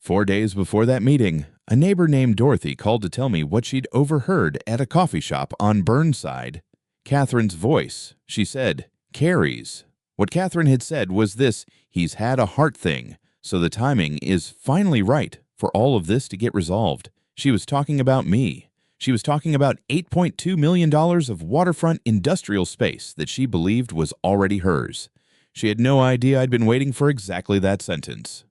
4 days before that meeting, a neighbor named Dorothy called to tell me what she'd overheard at a coffee shop on Burnside. Catherine's voice, she said, carries. What Catherine had said was this: he's had a heart thing, so the timing is finally right for all of this to get resolved. She was talking about me. She was talking about $8.2 million of waterfront industrial space that she believed was already hers. She had no idea I'd been waiting for exactly that sentence.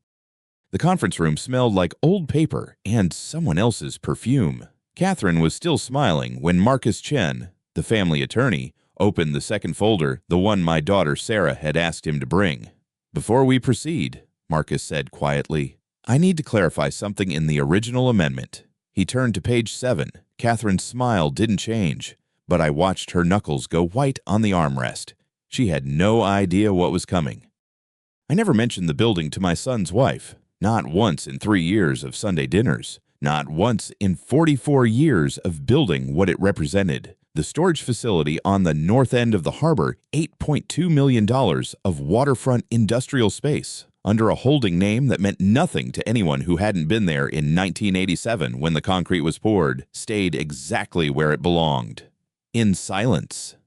The conference room smelled like old paper and someone else's perfume. Catherine was still smiling when Marcus Chen, the family attorney, opened the second folder, the one my daughter Sarah had asked him to bring. "Before we proceed," Marcus said quietly, "I need to clarify something in the original amendment." He turned to page 7. Catherine's smile didn't change, but I watched her knuckles go white on the armrest. She had no idea what was coming. I never mentioned the building to my son's wife, not once in 3 years of Sunday dinners, not once in 44 years of building what it represented. The storage facility on the north end of the harbor, $8.2 million of waterfront industrial space, under a holding name that meant nothing to anyone who hadn't been there in 1987 when the concrete was poured, stayed exactly where it belonged. In silence.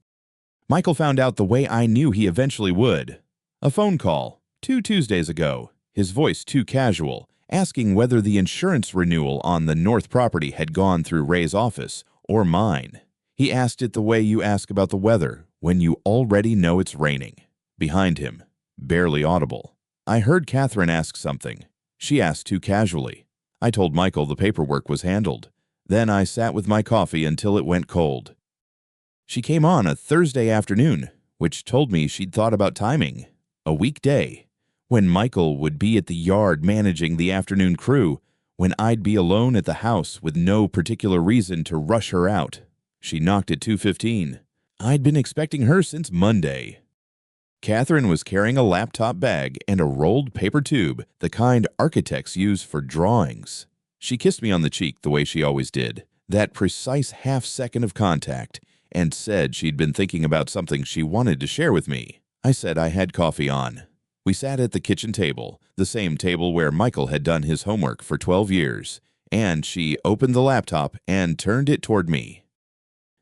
Michael found out the way I knew he eventually would. A phone call, 2 Tuesdays ago, his voice too casual, asking whether the insurance renewal on the north property had gone through Ray's office or mine. He asked it the way you ask about the weather when you already know it's raining. Behind him, barely audible. I heard Catherine ask something. She asked too casually. I told Michael the paperwork was handled. Then I sat with my coffee until it went cold. She came on a Thursday afternoon, which told me she'd thought about timing. A weekday, when Michael would be at the yard managing the afternoon crew, when I'd be alone at the house with no particular reason to rush her out. She knocked at 2:15. I'd been expecting her since Monday. Catherine was carrying a laptop bag and a rolled paper tube, the kind architects use for drawings. She kissed me on the cheek the way she always did, that precise half-second of contact, and said she'd been thinking about something she wanted to share with me. I said I had coffee on. We sat at the kitchen table, the same table where Michael had done his homework for 12 years, and she opened the laptop and turned it toward me.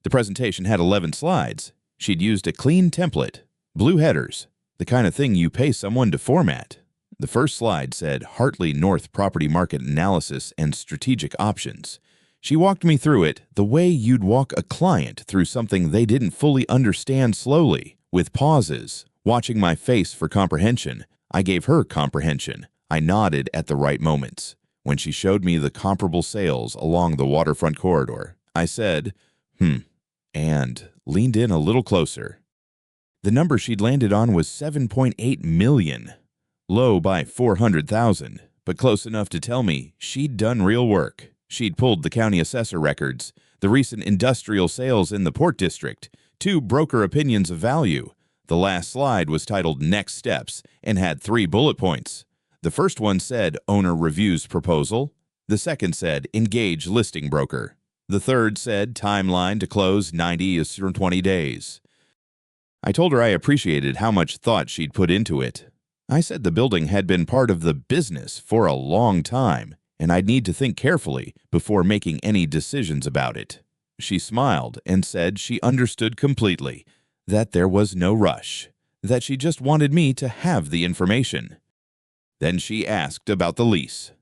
The presentation had 11 slides. She'd used a clean template, blue headers, the kind of thing you pay someone to format. The first slide said Hartley North Property Market Analysis and Strategic Options. She walked me through it the way you'd walk a client through something they didn't fully understand, slowly, with pauses, watching my face for comprehension. I gave her comprehension. I nodded at the right moments. When she showed me the comparable sales along the waterfront corridor, I said, and leaned in a little closer. The number she'd landed on was $7.8 million, low by $400,000, but close enough to tell me she'd done real work. She'd pulled the county assessor records, the recent industrial sales in the Port District, 2 broker opinions of value. The last slide was titled Next Steps and had 3 bullet points. The first one said Owner Reviews Proposal. The second said Engage Listing Broker. The third said Timeline to close 90 or 20 days. I told her I appreciated how much thought she'd put into it. I said the building had been part of the business for a long time, and I'd need to think carefully before making any decisions about it. She smiled and said she understood completely, that there was no rush, that she just wanted me to have the information. Then she asked about the lease.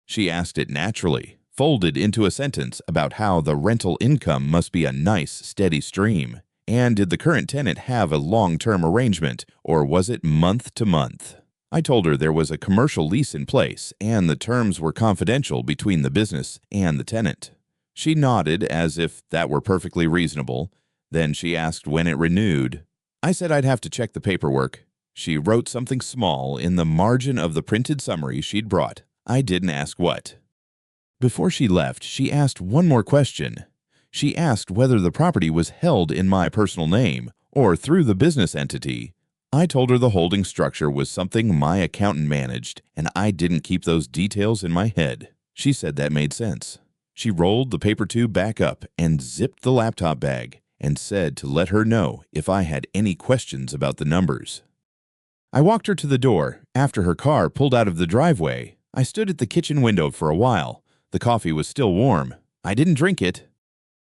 She asked it naturally, folded into a sentence about how the rental income must be a nice, steady stream. And did the current tenant have a long-term arrangement, or was it month to month? I told her there was a commercial lease in place, and the terms were confidential between the business and the tenant. She nodded as if that were perfectly reasonable. Then she asked when it renewed. I said I'd have to check the paperwork. She wrote something small in the margin of the printed summary she'd brought. I didn't ask what. Before she left, she asked one more question. She asked whether the property was held in my personal name or through the business entity. I told her the holding structure was something my accountant managed, and I didn't keep those details in my head. She said that made sense. She rolled the paper tube back up and zipped the laptop bag and said to let her know if I had any questions about the numbers. I walked her to the door. After her car pulled out of the driveway, I stood at the kitchen window for a while. The coffee was still warm. I didn't drink it.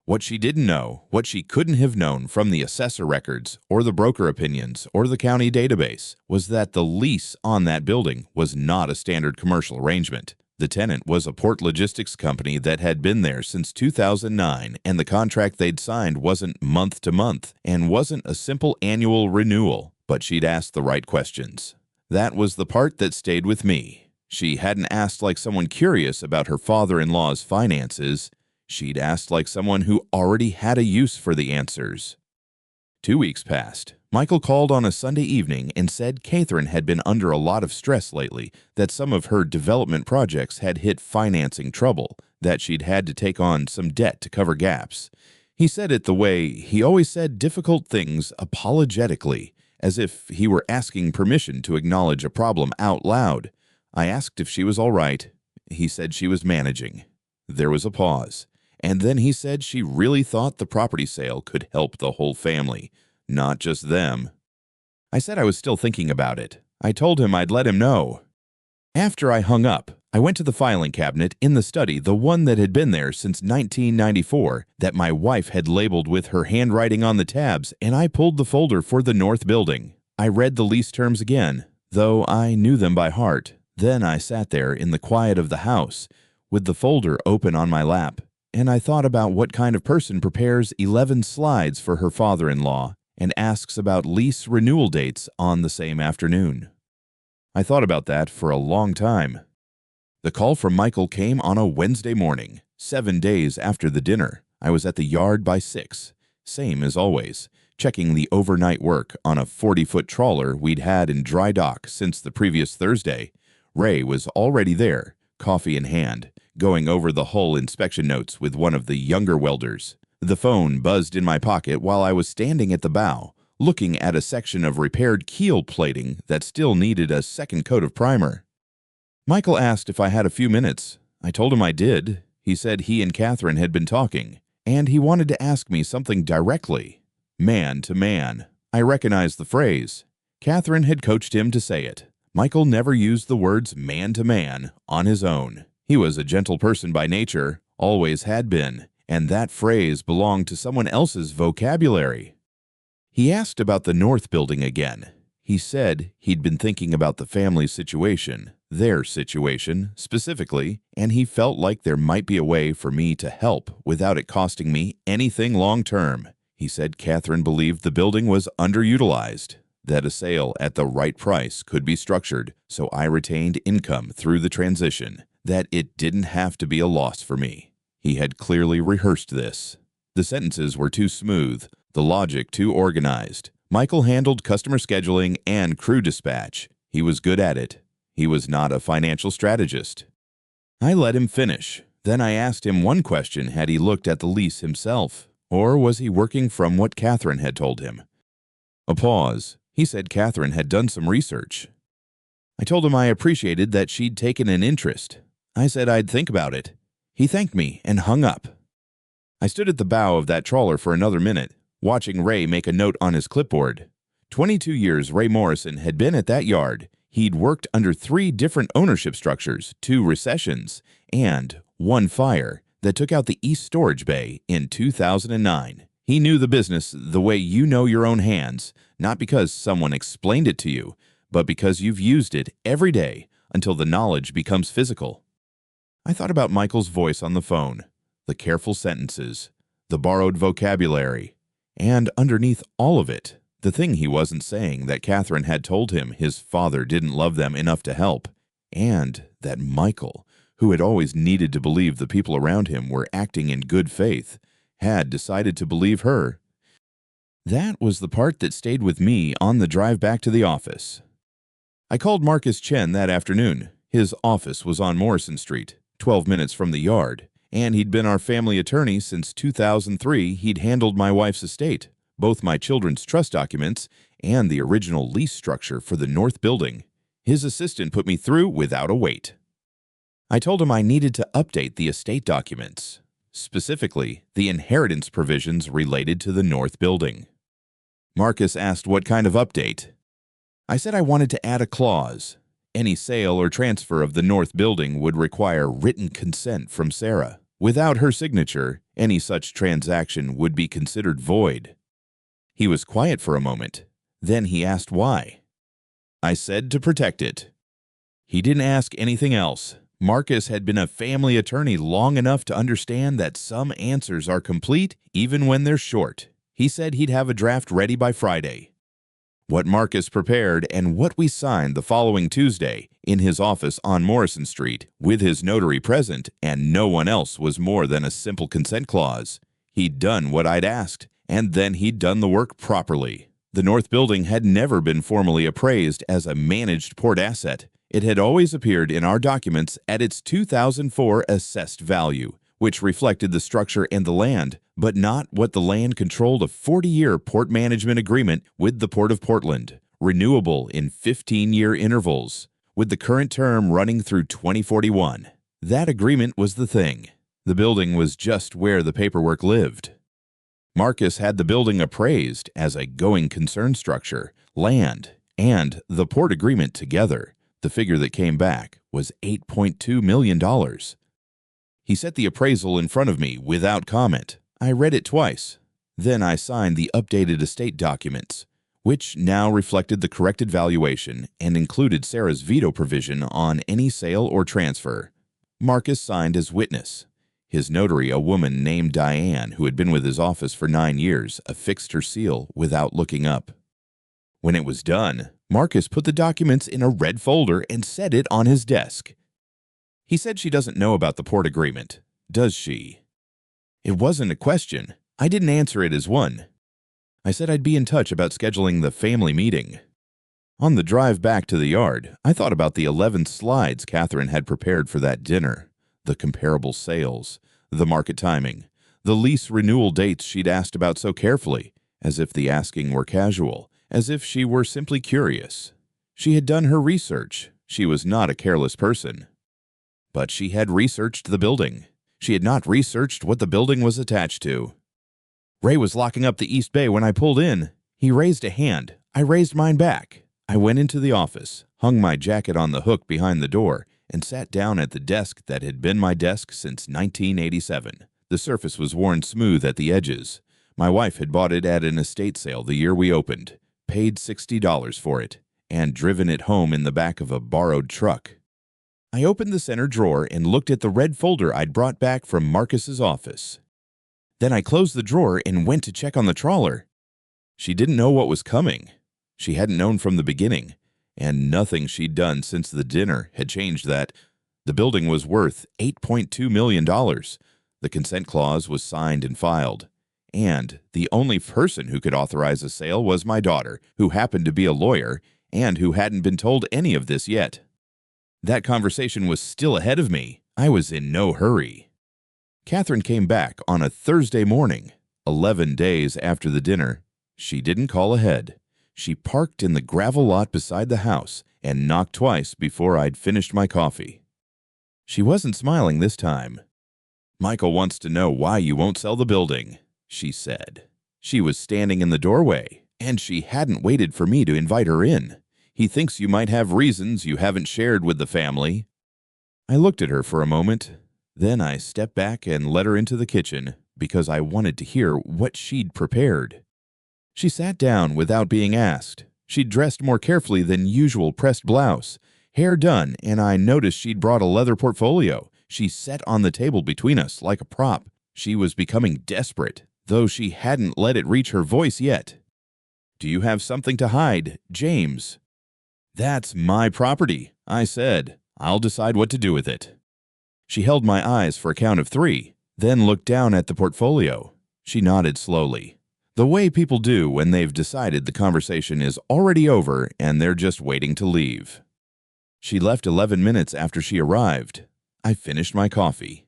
What she didn't know, what she couldn't have known from the assessor records or the broker opinions or the county database, was that the lease on that building was not a standard commercial arrangement. The tenant was a port logistics company that had been there since 2009, and the contract they'd signed wasn't month to month and wasn't a simple annual renewal, but she'd asked the right questions. That was the part that stayed with me. She hadn't asked like someone curious about her father-in-law's finances. She'd asked like someone who already had a use for the answers. 2 weeks passed. Michael called on a Sunday evening and said Catherine had been under a lot of stress lately, that some of her development projects had hit financing trouble, that she'd had to take on some debt to cover gaps. He said it the way he always said difficult things, apologetically, as if he were asking permission to acknowledge a problem out loud. I asked if she was all right. He said she was managing. There was a pause, and then he said she really thought the property sale could help the whole family, not just them. I said I was still thinking about it. I told him I'd let him know. After I hung up, I went to the filing cabinet in the study, the one that had been there since 1994, that my wife had labeled with her handwriting on the tabs, and I pulled the folder for the North Building. I read the lease terms again, though I knew them by heart. Then I sat there in the quiet of the house, with the folder open on my lap, and I thought about what kind of person prepares 11 slides for her father-in-law and asks about lease renewal dates on the same afternoon. I thought about that for a long time. The call from Michael came on a Wednesday morning, 7 days after the dinner. I was at the yard by 6, same as always, checking the overnight work on a 40-foot trawler we'd had in dry dock since the previous Thursday. Ray was already there, coffee in hand, going over the hull inspection notes with one of the younger welders. The phone buzzed in my pocket while I was standing at the bow, looking at a section of repaired keel plating that still needed a second coat of primer. Michael asked if I had a few minutes. I told him I did. He said he and Catherine had been talking, and he wanted to ask me something directly. Man to man. I recognized the phrase. Catherine had coached him to say it. Michael never used the words man to man on his own. He was a gentle person by nature, always had been, and that phrase belonged to someone else's vocabulary. He asked about the North Building again. He said he'd been thinking about the family's situation, their situation specifically, and he felt like there might be a way for me to help without it costing me anything long-term. He said Catherine believed the building was underutilized, that a sale at the right price could be structured so I retained income through the transition, that it didn't have to be a loss for me. He had clearly rehearsed this. The sentences were too smooth, the logic too organized. Michael handled customer scheduling and crew dispatch. He was good at it. He was not a financial strategist. I let him finish. Then I asked him one question: had he looked at the lease himself, or was he working from what Catherine had told him? A pause. He said Catherine had done some research. I told him I appreciated that she'd taken an interest. I said I'd think about it. He thanked me and hung up. I stood at the bow of that trawler for another minute, watching Ray make a note on his clipboard. 22 years Ray Morrison had been at that yard. He'd worked under 3 different ownership structures, 2 recessions, and 1 fire that took out the East Storage Bay in 2009. He knew the business the way you know your own hands, not because someone explained it to you, but because you've used it every day until the knowledge becomes physical. I thought about Michael's voice on the phone, the careful sentences, the borrowed vocabulary, and underneath all of it, the thing he wasn't saying that Catherine had told him his father didn't love them enough to help, and that Michael, who had always needed to believe the people around him were acting in good faith, had decided to believe her. That was the part that stayed with me on the drive back to the office. I called Marcus Chen that afternoon. His office was on Morrison Street, 12 minutes from the yard, and he'd been our family attorney since 2003. He'd handled my wife's estate, both my children's trust documents and the original lease structure for the North Building. His assistant put me through without a wait. I told him I needed to update the estate documents, specifically the inheritance provisions related to the North Building. Marcus asked what kind of update. I said I wanted to add a clause. Any sale or transfer of the north building would require written consent from Sarah. Without her signature, any such transaction would be considered void. He was quiet for a moment. Then he asked why. I said to protect it. He didn't ask anything else. Marcus had been a family attorney long enough to understand that some answers are complete even when they're short. He said he'd have a draft ready by Friday. What Marcus prepared and what we signed the following Tuesday in his office on Morrison Street with his notary present and no one else was more than a simple consent clause. He'd done what I'd asked, and then he'd done the work properly. The North Building had never been formally appraised as a managed port asset. It had always appeared in our documents at its 2004 assessed value, which reflected the structure and the land, but not what the land controlled a 40-year port management agreement with the Port of Portland, renewable in 15-year intervals, with the current term running through 2041. That agreement was the thing. The building was just where the paperwork lived. Marcus had the building appraised as a going concern structure, land, and the port agreement together. The figure that came back was $8.2 million. He set the appraisal in front of me without comment. I read it twice. Then I signed the updated estate documents, which now reflected the corrected valuation and included Sarah's veto provision on any sale or transfer. Marcus signed as witness. His notary, a woman named Diane, who had been with his office for 9 years, affixed her seal without looking up. When it was done, Marcus put the documents in a red folder and set it on his desk. He said she doesn't know about the port agreement. Does she? It wasn't a question. I didn't answer it as one. I said I'd be in touch about scheduling the family meeting. On the drive back to the yard, I thought about the 11 slides Catherine had prepared for that dinner, the comparable sales, the market timing, the lease renewal dates she'd asked about so carefully, as if the asking were casual, as if she were simply curious. She had done her research. She was not a careless person. But she had researched the building. She had not researched what the building was attached to. Ray was locking up the East Bay when I pulled in. He raised a hand. I raised mine back. I went into the office, hung my jacket on the hook behind the door, and sat down at the desk that had been my desk since 1987. The surface was worn smooth at the edges. My wife had bought it at an estate sale the year we opened, paid $60 for it, and driven it home in the back of a borrowed truck. I opened the center drawer and looked at the red folder I'd brought back from Marcus's office. Then I closed the drawer and went to check on the trawler. She didn't know what was coming. She hadn't known from the beginning, and nothing she'd done since the dinner had changed that. The building was worth $8.2 million. The consent clause was signed and filed. And the only person who could authorize a sale was my daughter, who happened to be a lawyer and who hadn't been told any of this yet. That conversation was still ahead of me. I was in no hurry. Catherine came back on a Thursday morning, 11 days after the dinner. She didn't call ahead. She parked in the gravel lot beside the house and knocked twice before I'd finished my coffee. She wasn't smiling this time. "Michael wants to know why you won't sell the building," she said. She was standing in the doorway, and she hadn't waited for me to invite her in. "He thinks you might have reasons you haven't shared with the family." I looked at her for a moment. Then I stepped back and led her into the kitchen because I wanted to hear what she'd prepared. She sat down without being asked. She'd dressed more carefully than usual, pressed blouse, hair done, and I noticed she'd brought a leather portfolio. She sat on the table between us like a prop. She was becoming desperate, though she hadn't let it reach her voice yet. "Do you have something to hide, James?" "That's my property," I said. "I'll decide what to do with it." She held my eyes for a count of 3, then looked down at the portfolio. She nodded slowly, the way people do when they've decided the conversation is already over and they're just waiting to leave. She left 11 minutes after she arrived. I finished my coffee.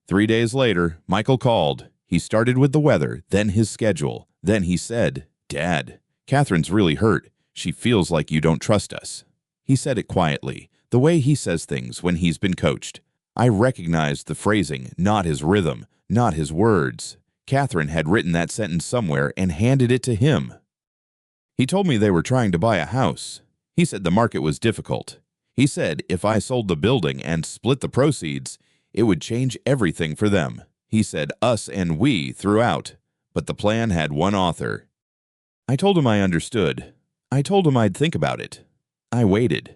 3 days later, Michael called. He started with the weather, then his schedule. Then he said, "Dad, Catherine's really hurt. She feels like you don't trust us." He said it quietly, the way he says things when he's been coached. I recognized the phrasing, not his rhythm, not his words. Catherine had written that sentence somewhere and handed it to him. He told me they were trying to buy a house. He said the market was difficult. He said if I sold the building and split the proceeds, it would change everything for them. He said us and we throughout, but the plan had one author. I told him I understood. I told him I'd think about it. I waited.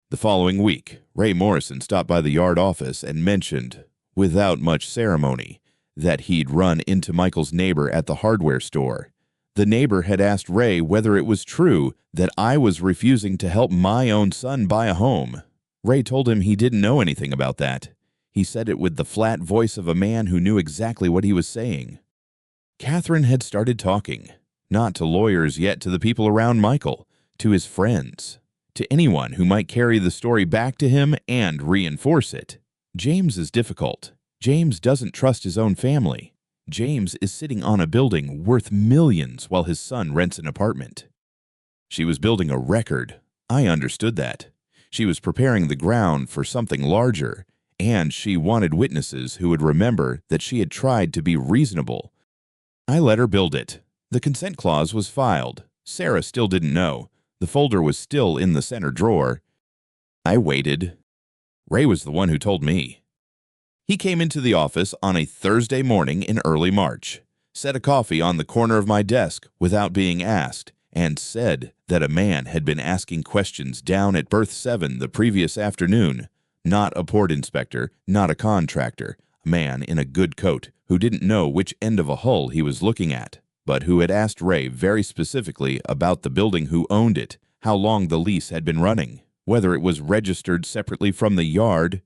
The following week, Ray Morrison stopped by the yard office and mentioned, without much ceremony, that he'd run into Michael's neighbor at the hardware store. The neighbor had asked Ray whether it was true that I was refusing to help my own son buy a home. Ray told him he didn't know anything about that. He said it with the flat voice of a man who knew exactly what he was saying. Catherine had started talking, not to lawyers yet, to the people around Michael, to his friends, to anyone who might carry the story back to him and reinforce it. James is difficult. James doesn't trust his own family. James is sitting on a building worth millions while his son rents an apartment. She was building a record. I understood that. She was preparing the ground for something larger, and she wanted witnesses who would remember that she had tried to be reasonable. I let her build it. The consent clause was filed. Sarah still didn't know. The folder was still in the center drawer. I waited. Ray was the one who told me. He came into the office on a Thursday morning in early March, set a coffee on the corner of my desk without being asked, and said that a man had been asking questions down at Berth 7 the previous afternoon. Not a port inspector, not a contractor, a man in a good coat who didn't know which end of a hull he was looking at, but who had asked Ray very specifically about the building, who owned it, how long the lease had been running, whether it was registered separately from the yard.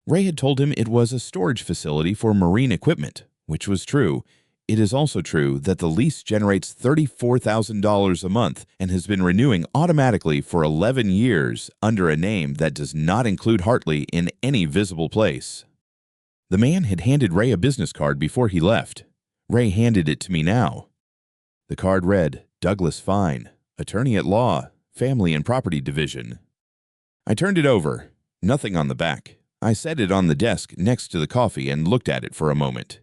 Ray had told him it was a storage facility for marine equipment, which was true. It is also true that the lease generates $34,000 a month and has been renewing automatically for 11 years under a name that does not include Hartley in any visible place. The man had handed Ray a business card before he left. Ray handed it to me now. The card read, Douglas Fine, Attorney at Law, Family and Property Division. I turned it over. Nothing on the back. I set it on the desk next to the coffee and looked at it for a moment.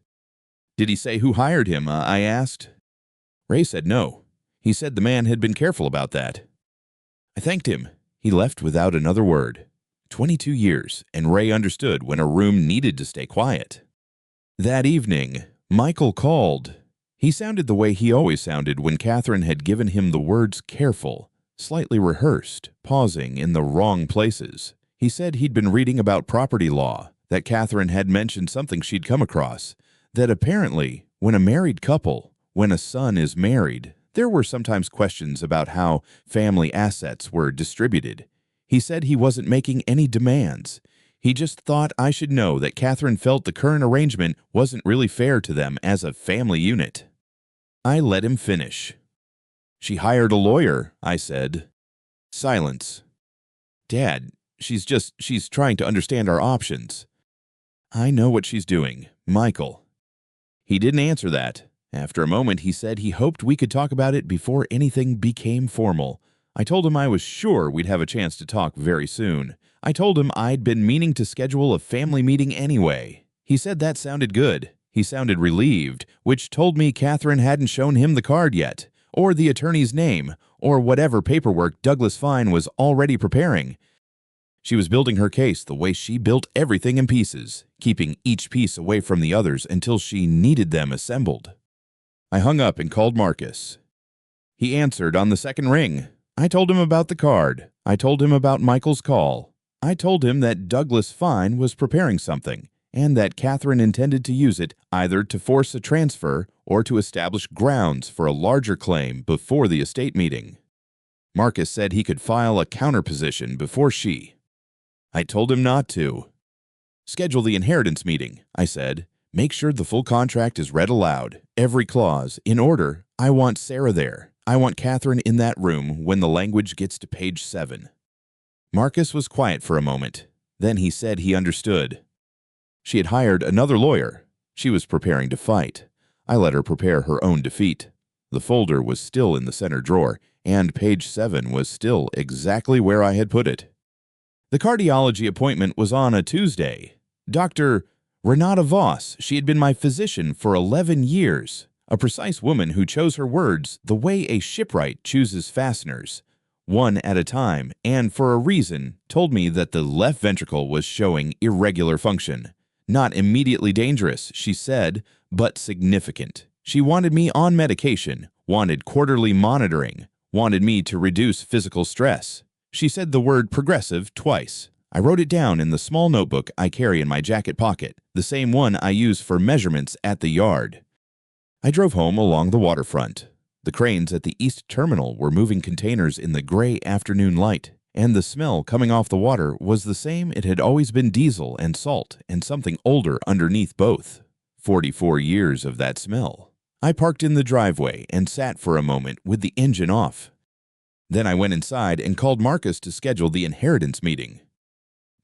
Did he say who hired him? I asked. Ray said no. He said the man had been careful about that. I thanked him. He left without another word. 22 years, and Ray understood when a room needed to stay quiet. That evening, Michael called. He sounded the way he always sounded when Catherine had given him the words careful, slightly rehearsed, pausing in the wrong places. He said he'd been reading about property law, that Catherine had mentioned something she'd come across, that apparently, when a married couple, when a son is married, there were sometimes questions about how family assets were distributed. He said he wasn't making any demands. He just thought I should know that Catherine felt the current arrangement wasn't really fair to them as a family unit. I let him finish. She hired a lawyer, I said. Silence. Dad, she's trying to understand our options. I know what she's doing, Michael. He didn't answer that. After a moment, he said he hoped we could talk about it before anything became formal. I told him I was sure we'd have a chance to talk very soon. I told him I'd been meaning to schedule a family meeting anyway. He said that sounded good. He sounded relieved, which told me Catherine hadn't shown him the card yet, or the attorney's name, or whatever paperwork Douglas Fine was already preparing. She was building her case the way she built everything in pieces, keeping each piece away from the others until she needed them assembled. I hung up and called Marcus. He answered on the second ring. I told him about the card. I told him about Michael's call. I told him that Douglas Fine was preparing something, and that Catherine intended to use it either to force a transfer or to establish grounds for a larger claim before the estate meeting. Marcus said he could file a counterposition before she. I told him not to. Schedule the inheritance meeting, I said. Make sure the full contract is read aloud, every clause, in order. I want Sarah there. I want Catherine in that room when the language gets to page 7. Marcus was quiet for a moment. Then he said he understood. She had hired another lawyer. She was preparing to fight. I let her prepare her own defeat. The folder was still in the center drawer, and page 7 was still exactly where I had put it. The cardiology appointment was on a Tuesday. Dr. Renata Voss, she had been my physician for 11 years, a precise woman who chose her words the way a shipwright chooses fasteners. one at a time, and for a reason told me that the left ventricle was showing irregular function. Not immediately dangerous, she said, but significant. She wanted me on medication, wanted quarterly monitoring, wanted me to reduce physical stress. She said the word progressive twice. I wrote it down in the small notebook I carry in my jacket pocket, the same one I use for measurements at the yard. I drove home along the waterfront. The cranes at the east terminal were moving containers in the gray afternoon light, and the smell coming off the water was the same it had always been: diesel and salt and something older underneath both. 44 years of that smell. I parked in the driveway and sat for a moment with the engine off. Then I went inside and called Marcus to schedule the inheritance meeting.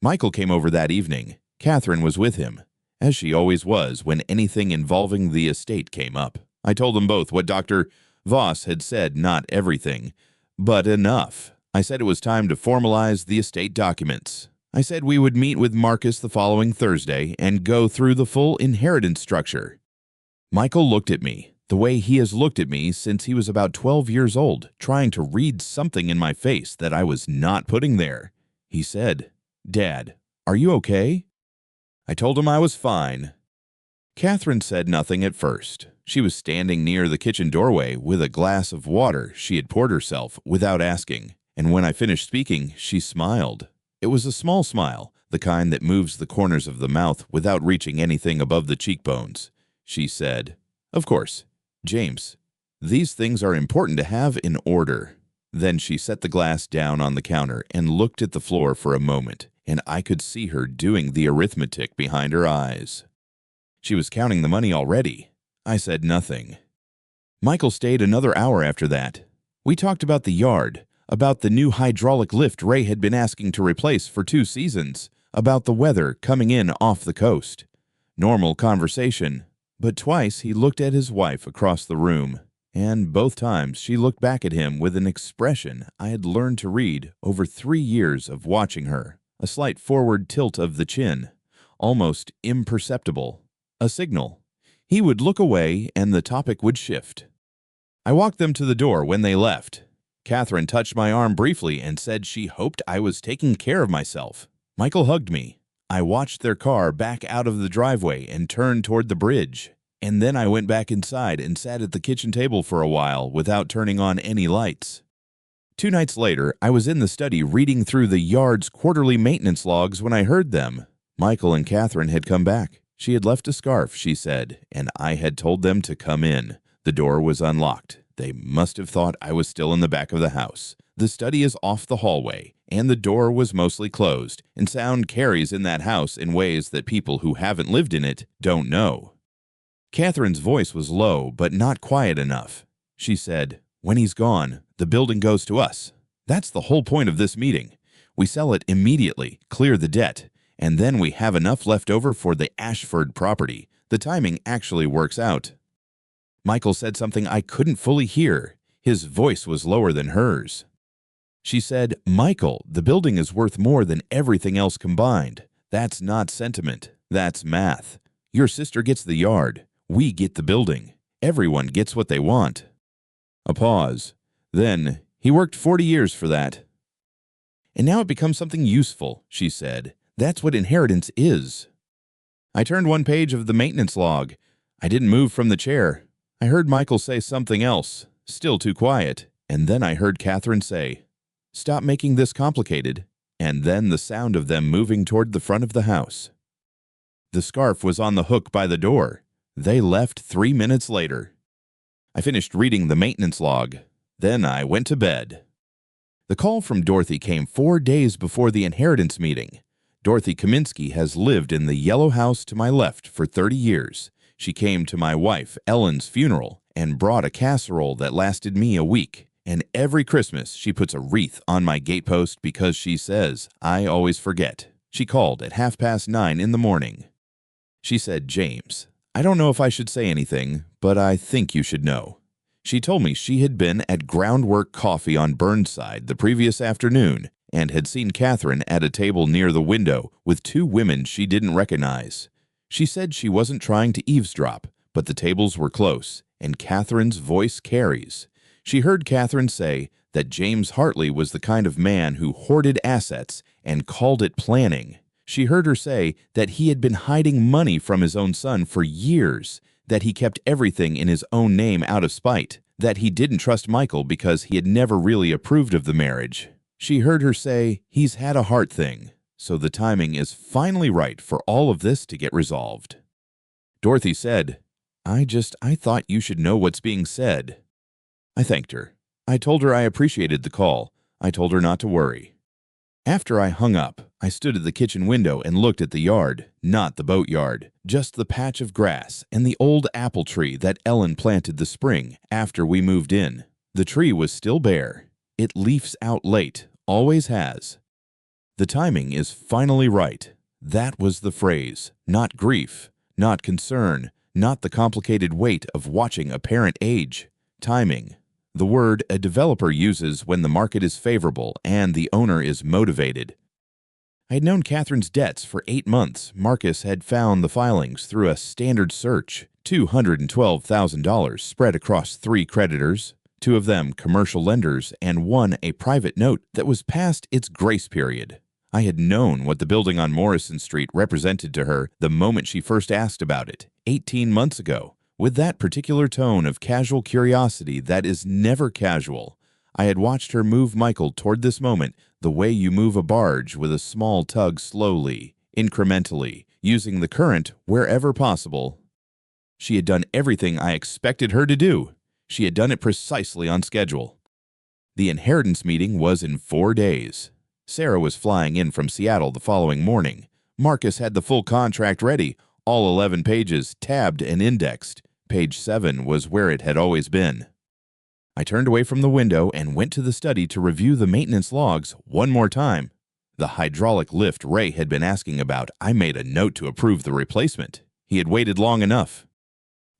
Michael came over that evening. Catherine was with him, as she always was when anything involving the estate came up. I told them both what Dr. Voss had said, not everything, but enough. I said it was time to formalize the estate documents. I said we would meet with Marcus the following Thursday and go through the full inheritance structure. Michael looked at me, the way he has looked at me since he was about 12 years old, trying to read something in my face that I was not putting there. He said, "Dad, are you okay?" I told him I was fine. Catherine said nothing at first. She was standing near the kitchen doorway with a glass of water she had poured herself without asking, and when I finished speaking, she smiled. It was a small smile, the kind that moves the corners of the mouth without reaching anything above the cheekbones. She said, "Of course, James, these things are important to have in order." Then she set the glass down on the counter and looked at the floor for a moment, and I could see her doing the arithmetic behind her eyes. She was counting the money already. I said nothing. Michael stayed another hour after that. We talked about the yard, about the new hydraulic lift Ray had been asking to replace for 2 seasons, about the weather coming in off the coast. Normal conversation, but twice he looked at his wife across the room, and both times she looked back at him with an expression I had learned to read over 3 years of watching her. A slight forward tilt of the chin, almost imperceptible. A signal. He would look away and the topic would shift. I walked them to the door when they left. Catherine touched my arm briefly and said she hoped I was taking care of myself. Michael hugged me. I watched their car back out of the driveway and turn toward the bridge. And then I went back inside and sat at the kitchen table for a while without turning on any lights. 2 nights later, I was in the study reading through the yard's quarterly maintenance logs when I heard them. Michael and Catherine had come back. She had left a scarf, she said, and I had told them to come in. The door was unlocked. They must have thought I was still in the back of the house. The study is off the hallway, and the door was mostly closed, and sound carries in that house in ways that people who haven't lived in it don't know. Catherine's voice was low, but not quiet enough. She said, "When he's gone, the building goes to us. That's the whole point of this meeting. We sell it immediately, clear the debt, and then we have enough left over for the Ashford property. The timing actually works out." Michael said something I couldn't fully hear. His voice was lower than hers. She said, "Michael, the building is worth more than everything else combined. That's not sentiment. That's math. Your sister gets the yard. We get the building. Everyone gets what they want." A pause. Then, "He worked 40 years for that. And now it becomes something useful," she said. "That's what inheritance is." I turned one page of the maintenance log. I didn't move from the chair. I heard Michael say something else, still too quiet, and then I heard Catherine say, "Stop making this complicated," and then the sound of them moving toward the front of the house. The scarf was on the hook by the door. They left 3 minutes later. I finished reading the maintenance log. Then I went to bed. The call from Dorothy came 4 days before the inheritance meeting. Dorothy Kaminsky has lived in the yellow house to my left for 30 years. She came to my wife, Ellen's funeral, and brought a casserole that lasted me a week. And every Christmas, she puts a wreath on my gatepost because she says I always forget. She called at 9:30 in the morning. She said, "James, I don't know if I should say anything, but I think you should know." She told me she had been at Groundwork Coffee on Burnside the previous afternoon and had seen Catherine at a table near the window with 2 women she didn't recognize. She said she wasn't trying to eavesdrop, but the tables were close, and Catherine's voice carries. She heard Catherine say that James Hartley was the kind of man who hoarded assets and called it planning. She heard her say that he had been hiding money from his own son for years, that he kept everything in his own name out of spite, that he didn't trust Michael because he had never really approved of the marriage. She heard her say, "He's had a heart thing, so the timing is finally right for all of this to get resolved." Dorothy said, I thought you should know what's being said." I thanked her. I told her I appreciated the call. I told her not to worry. After I hung up, I stood at the kitchen window and looked at the yard, not the boatyard, just the patch of grass and the old apple tree that Ellen planted the spring after we moved in. The tree was still bare. It leaves out late, always has. The timing is finally right. That was the phrase. Not grief, not concern, not the complicated weight of watching a parent age. Timing. The word a developer uses when the market is favorable and the owner is motivated. I had known Catherine's debts for 8 months. Marcus had found the filings through a standard search, $212,000 spread across 3 creditors, 2 of them commercial lenders and 1 a private note that was past its grace period. I had known what the building on Morrison Street represented to her the moment she first asked about it, 18 months ago. With that particular tone of casual curiosity that is never casual, I had watched her move Michael toward this moment the way you move a barge with a small tug slowly, incrementally, using the current wherever possible. She had done everything I expected her to do. She had done it precisely on schedule. The inheritance meeting was in 4 days. Sarah was flying in from Seattle the following morning. Marcus had the full contract ready, all 11 pages tabbed and indexed. Page 7 was where it had always been. I turned away from the window and went to the study to review the maintenance logs one more time. The hydraulic lift Ray had been asking about, I made a note to approve the replacement. He had waited long enough.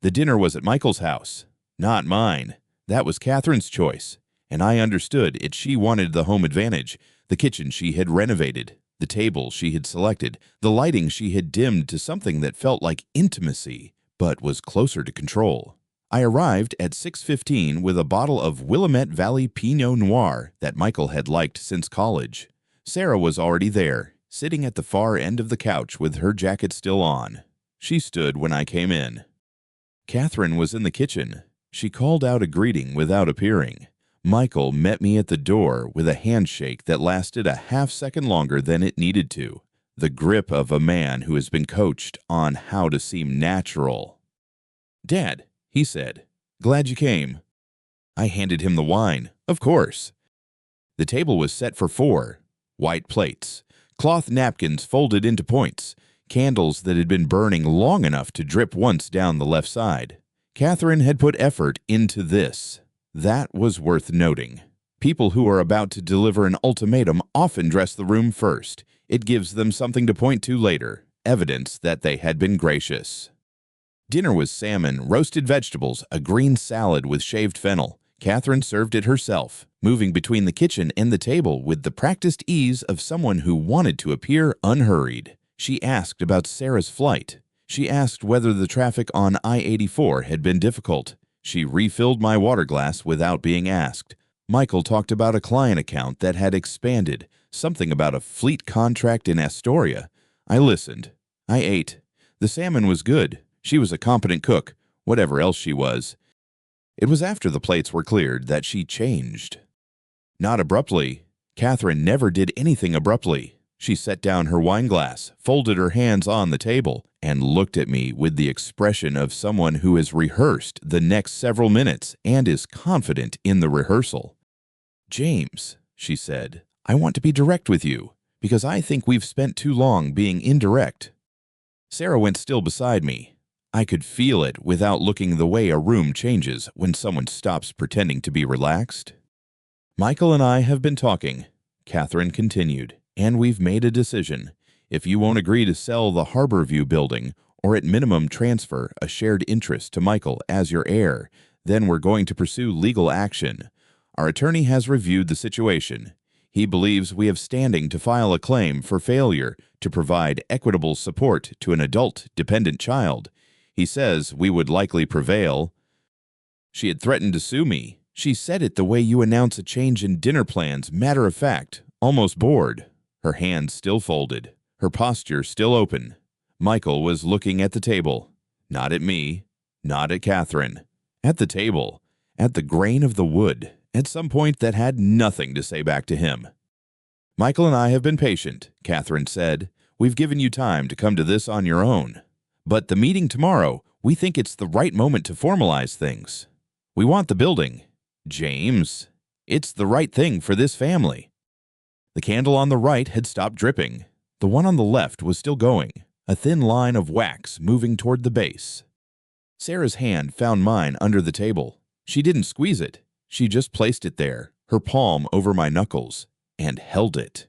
The dinner was at Michael's house, not mine. That was Catherine's choice, and I understood it. She wanted the home advantage, the kitchen she had renovated, the table she had selected, the lighting she had dimmed to something that felt like intimacy, but was closer to control. I arrived at 6:15 with a bottle of Willamette Valley Pinot Noir that Michael had liked since college. Sarah was already there, sitting at the far end of the couch with her jacket still on. She stood when I came in. Catherine was in the kitchen. She called out a greeting without appearing. Michael met me at the door with a handshake that lasted a half-second longer than it needed to. The grip of a man who has been coached on how to seem natural. "Dad," he said, "glad you came." I handed him the wine, of course. The table was set for 4. White plates, cloth napkins folded into points, candles that had been burning long enough to drip once down the left side. Catherine had put effort into this. That was worth noting. People who are about to deliver an ultimatum often dress the room first. It gives them something to point to later, evidence that they had been gracious. Dinner was salmon, roasted vegetables, a green salad with shaved fennel. Catherine served it herself, moving between the kitchen and the table with the practiced ease of someone who wanted to appear unhurried. She asked about Sarah's flight. She asked whether the traffic on I-84 had been difficult. She refilled my water glass without being asked. Michael talked about a client account that had expanded, something about a fleet contract in Astoria. I listened. I ate. The salmon was good. She was a competent cook, whatever else she was. It was after the plates were cleared that she changed. Not abruptly. Catherine never did anything abruptly. She set down her wine glass, folded her hands on the table, and looked at me with the expression of someone who has rehearsed the next several minutes and is confident in the rehearsal. "James," she said, "I want to be direct with you, because I think we've spent too long being indirect." Sarah went still beside me. I could feel it without looking the way a room changes when someone stops pretending to be relaxed. "Michael and I have been talking," Catherine continued, "and we've made a decision. If you won't agree to sell the Harborview building, or at minimum transfer a shared interest to Michael as your heir, then we're going to pursue legal action. Our attorney has reviewed the situation. He believes we have standing to file a claim for failure to provide equitable support to an adult dependent child. He says we would likely prevail." She had threatened to sue me. She said it the way you announce a change in dinner plans, matter of fact, almost bored. Her hands still folded, her posture still open. Michael was looking at the table, not at me, not at Catherine. At the table, at the grain of the wood, at some point that had nothing to say back to him. Michael and I have been patient, Catherine said. We've given you time to come to this on your own. But the meeting tomorrow, we think it's the right moment to formalize things. We want the building. James, it's the right thing for this family. The candle on the right had stopped dripping. The one on the left was still going, a thin line of wax moving toward the base. Sarah's hand found mine under the table. She didn't squeeze it. She just placed it there, her palm over my knuckles, and held it.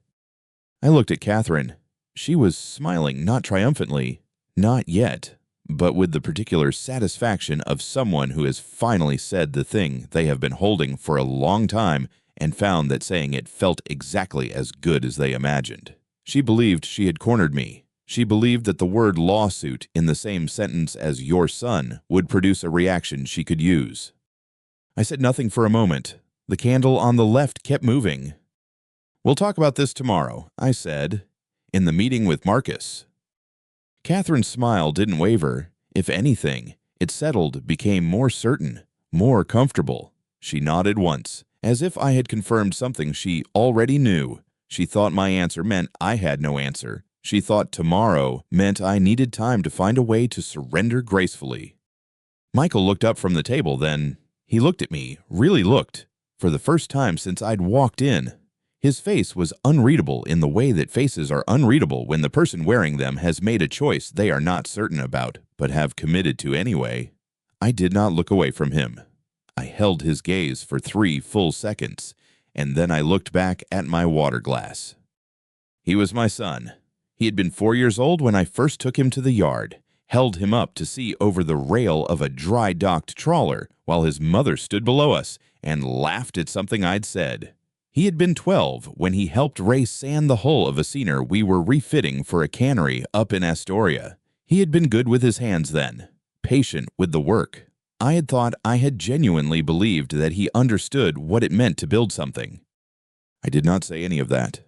I looked at Catherine. She was smiling, not triumphantly, not yet, but with the particular satisfaction of someone who has finally said the thing they have been holding for a long time and found that saying it felt exactly as good as they imagined. She believed she had cornered me. She believed that the word lawsuit in the same sentence as your son would produce a reaction she could use. I said nothing for a moment. The candle on the left kept moving. We'll talk about this tomorrow, I said, in the meeting with Marcus. Catherine's smile didn't waver. If anything, it settled, became more certain, more comfortable. She nodded once, as if I had confirmed something she already knew. She thought my answer meant I had no answer. She thought tomorrow meant I needed time to find a way to surrender gracefully. Michael looked up from the table then. He looked at me, really looked, for the first time since I'd walked in. His face was unreadable in the way that faces are unreadable when the person wearing them has made a choice they are not certain about, but have committed to anyway. I did not look away from him. I held his gaze for 3 full seconds, and then I looked back at my water glass. He was my son. He had been 4 years old when I first took him to the yard, held him up to see over the rail of a dry-docked trawler while his mother stood below us and laughed at something I'd said. He had been 12 when he helped Ray sand the hull of a seiner we were refitting for a cannery up in Astoria. He had been good with his hands then, patient with the work. I had thought I had genuinely believed that he understood what it meant to build something. I did not say any of that.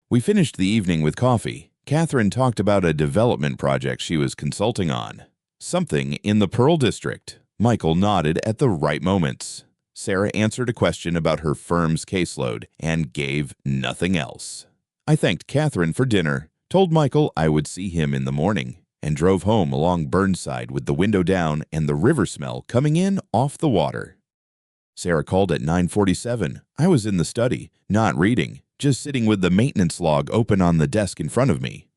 We finished the evening with coffee. Catherine talked about a development project she was consulting on. Something in the Pearl District. Michael nodded at the right moments. Sarah answered a question about her firm's caseload and gave nothing else. I thanked Catherine for dinner, told Michael I would see him in the morning, and drove home along Burnside with the window down and the river smell coming in off the water. Sarah called at 9:47. I was in the study, not reading, just sitting with the maintenance log open on the desk in front of me.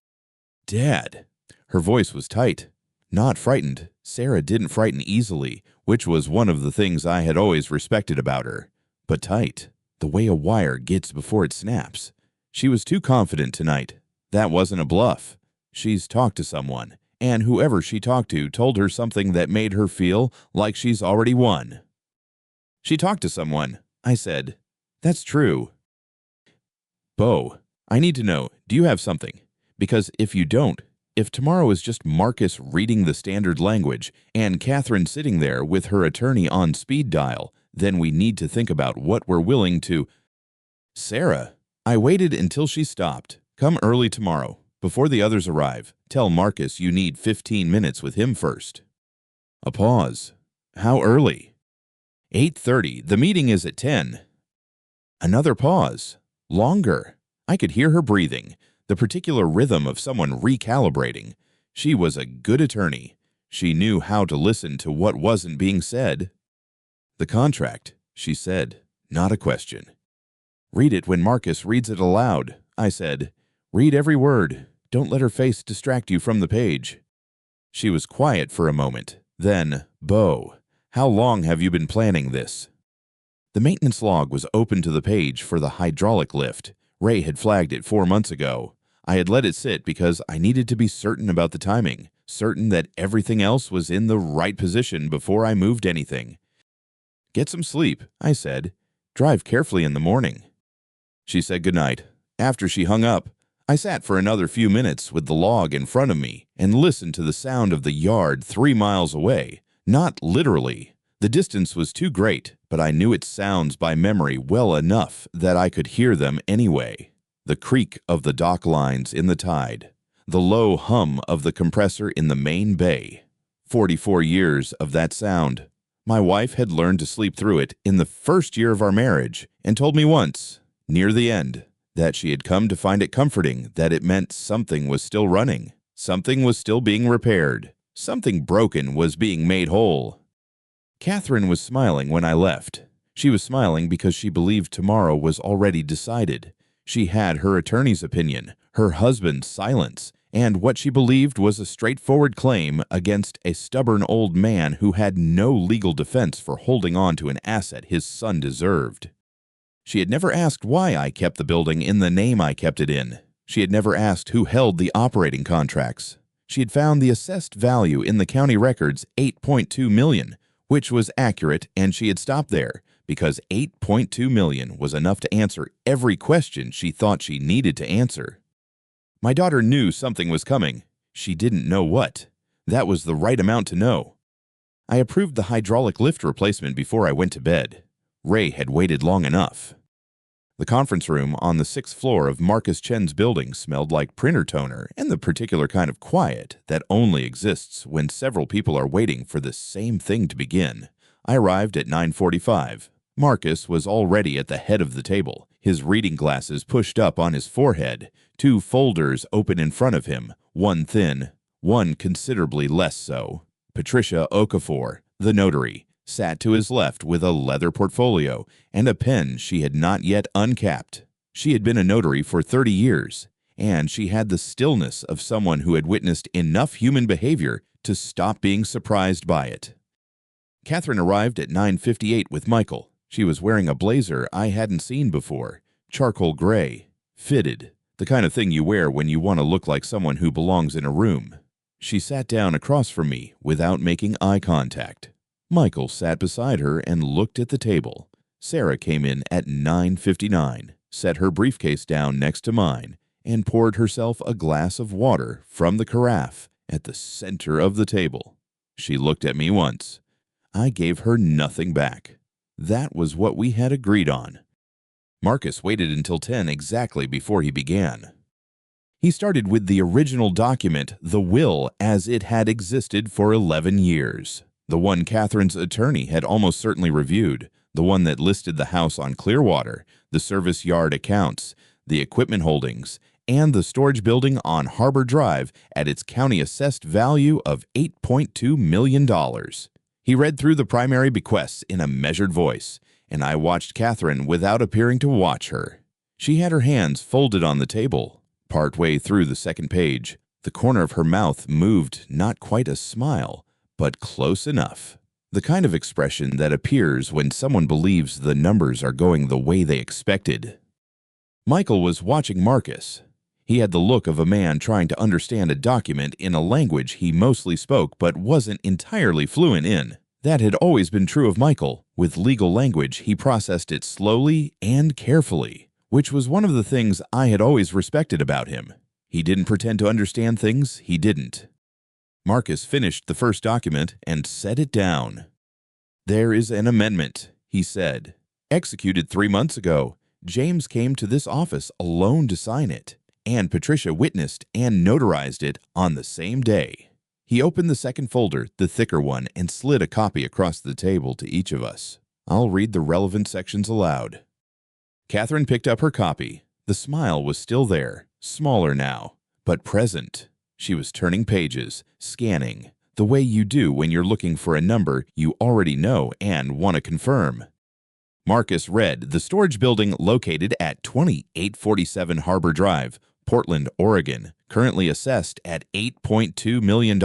Dad. Her voice was tight. Not frightened. Sarah didn't frighten easily, which was one of the things I had always respected about her. But tight. The way a wire gets before it snaps. She was too confident tonight. That wasn't a bluff. She's talked to someone, and whoever she talked to told her something that made her feel like she's already won. She talked to someone, I said. That's true. Bo, I need to know, do you have something? Because if you don't, if tomorrow is just Marcus reading the standard language and Catherine sitting there with her attorney on speed dial, then we need to think about what we're willing to. Sarah, I waited until she stopped. Come early tomorrow, before the others arrive. Tell Marcus you need 15 minutes with him first. A pause. How early? 8:30. The meeting is at 10. Another pause. Longer. I could hear her breathing, the particular rhythm of someone recalibrating. She was a good attorney. She knew how to listen to what wasn't being said. The contract, she said, not a question. Read it when Marcus reads it aloud, I said. Read every word. Don't let her face distract you from the page. She was quiet for a moment. Then, Bo, how long have you been planning this? The maintenance log was open to the page for the hydraulic lift. Ray had flagged it 4 months ago. I had let it sit because I needed to be certain about the timing, certain that everything else was in the right position before I moved anything. Get some sleep, I said. Drive carefully in the morning. She said goodnight. After she hung up, I sat for another few minutes with the log in front of me and listened to the sound of the yard 3 miles away. Not literally. The distance was too great, but I knew its sounds by memory well enough that I could hear them anyway. The creak of the dock lines in the tide, the low hum of the compressor in the main bay. 44 years of that sound. My wife had learned to sleep through it in the first year of our marriage and told me once, near the end, that she had come to find it comforting that it meant something was still running, something was still being repaired, something broken was being made whole. Catherine was smiling when I left. She was smiling because she believed tomorrow was already decided. She had her attorney's opinion, her husband's silence, and what she believed was a straightforward claim against a stubborn old man who had no legal defense for holding on to an asset his son deserved. She had never asked why I kept the building in the name I kept it in. She had never asked who held the operating contracts. She had found the assessed value in the county records, $8.2 million, which was accurate, and she had stopped there because $8.2 million was enough to answer every question she thought she needed to answer. My daughter knew something was coming. She didn't know what. That was the right amount to know. I approved the hydraulic lift replacement before I went to bed. Ray had waited long enough. The conference room on the 6th floor of Marcus Chen's building smelled like printer toner and the particular kind of quiet that only exists when several people are waiting for the same thing to begin. I arrived at 9:45. Marcus was already at the head of the table, his reading glasses pushed up on his forehead, 2 folders open in front of him, one thin, one considerably less so. Patricia Okafor, the notary, sat to his left with a leather portfolio and a pen she had not yet uncapped. She had been a notary for 30 years, and she had the stillness of someone who had witnessed enough human behavior to stop being surprised by it. Catherine arrived at 9:58 with Michael. She was wearing a blazer I hadn't seen before, charcoal gray, fitted, the kind of thing you wear when you want to look like someone who belongs in a room. She sat down across from me without making eye contact. Michael sat beside her and looked at the table. Sarah came in at 9:59, set her briefcase down next to mine, and poured herself a glass of water from the carafe at the center of the table. She looked at me once. I gave her nothing back. That was what we had agreed on. Marcus waited until 10 exactly before he began. He started with the original document, the will, as it had existed for 11 years. The one Catherine's attorney had almost certainly reviewed, the one that listed the house on Clearwater, the service yard accounts, the equipment holdings, and the storage building on Harbor Drive at its county-assessed value of $8.2 million. He read through the primary bequests in a measured voice, and I watched Catherine without appearing to watch her. She had her hands folded on the table. Partway through the second page, the corner of her mouth moved not quite a smile, but close enough. The kind of expression that appears when someone believes the numbers are going the way they expected. Michael was watching Marcus. He had the look of a man trying to understand a document in a language he mostly spoke but wasn't entirely fluent in. That had always been true of Michael. With legal language, he processed it slowly and carefully, which was one of the things I had always respected about him. He didn't pretend to understand things he didn't. Marcus finished the first document and set it down. "There is an amendment," he said. "Executed 3 months ago. James came to this office alone to sign it, and Patricia witnessed and notarized it on the same day." He opened the second folder, the thicker one, and slid a copy across the table to each of us. I'll read the relevant sections aloud. Catherine picked up her copy. The smile was still there, smaller now, but present. She was turning pages, scanning, the way you do when you're looking for a number you already know and want to confirm. Marcus read, "The storage building located at 2847 Harbor Drive, Portland, Oregon, currently assessed at $8.2 million,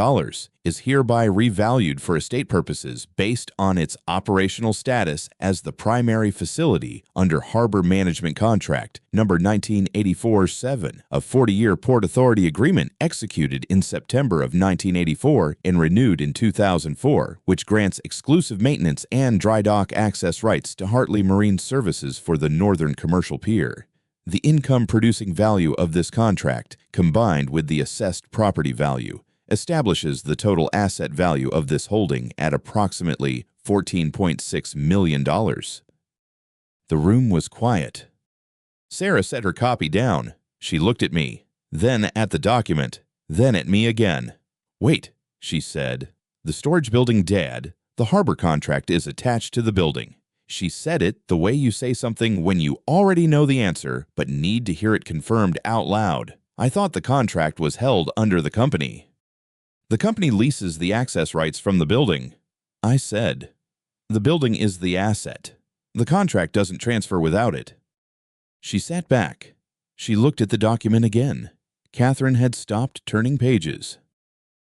is hereby revalued for estate purposes based on its operational status as the primary facility under Harbor Management Contract number 1984-7, a 40-year Port Authority agreement executed in September of 1984 and renewed in 2004, which grants exclusive maintenance and dry dock access rights to Hartley Marine Services for the Northern Commercial Pier. The income-producing value of this contract, combined with the assessed property value, establishes the total asset value of this holding at approximately $14.6 million. The room was quiet. Sarah set her copy down. She looked at me, then at the document, then at me again. "Wait," she said. "The storage building, Dad. The harbor contract is attached to the building." She said it the way you say something when you already know the answer but need to hear it confirmed out loud. I thought the contract was held under the company. "The company leases the access rights from the building." I said, "The building is the asset. The contract doesn't transfer without it." She sat back. She looked at the document again. Catherine had stopped turning pages.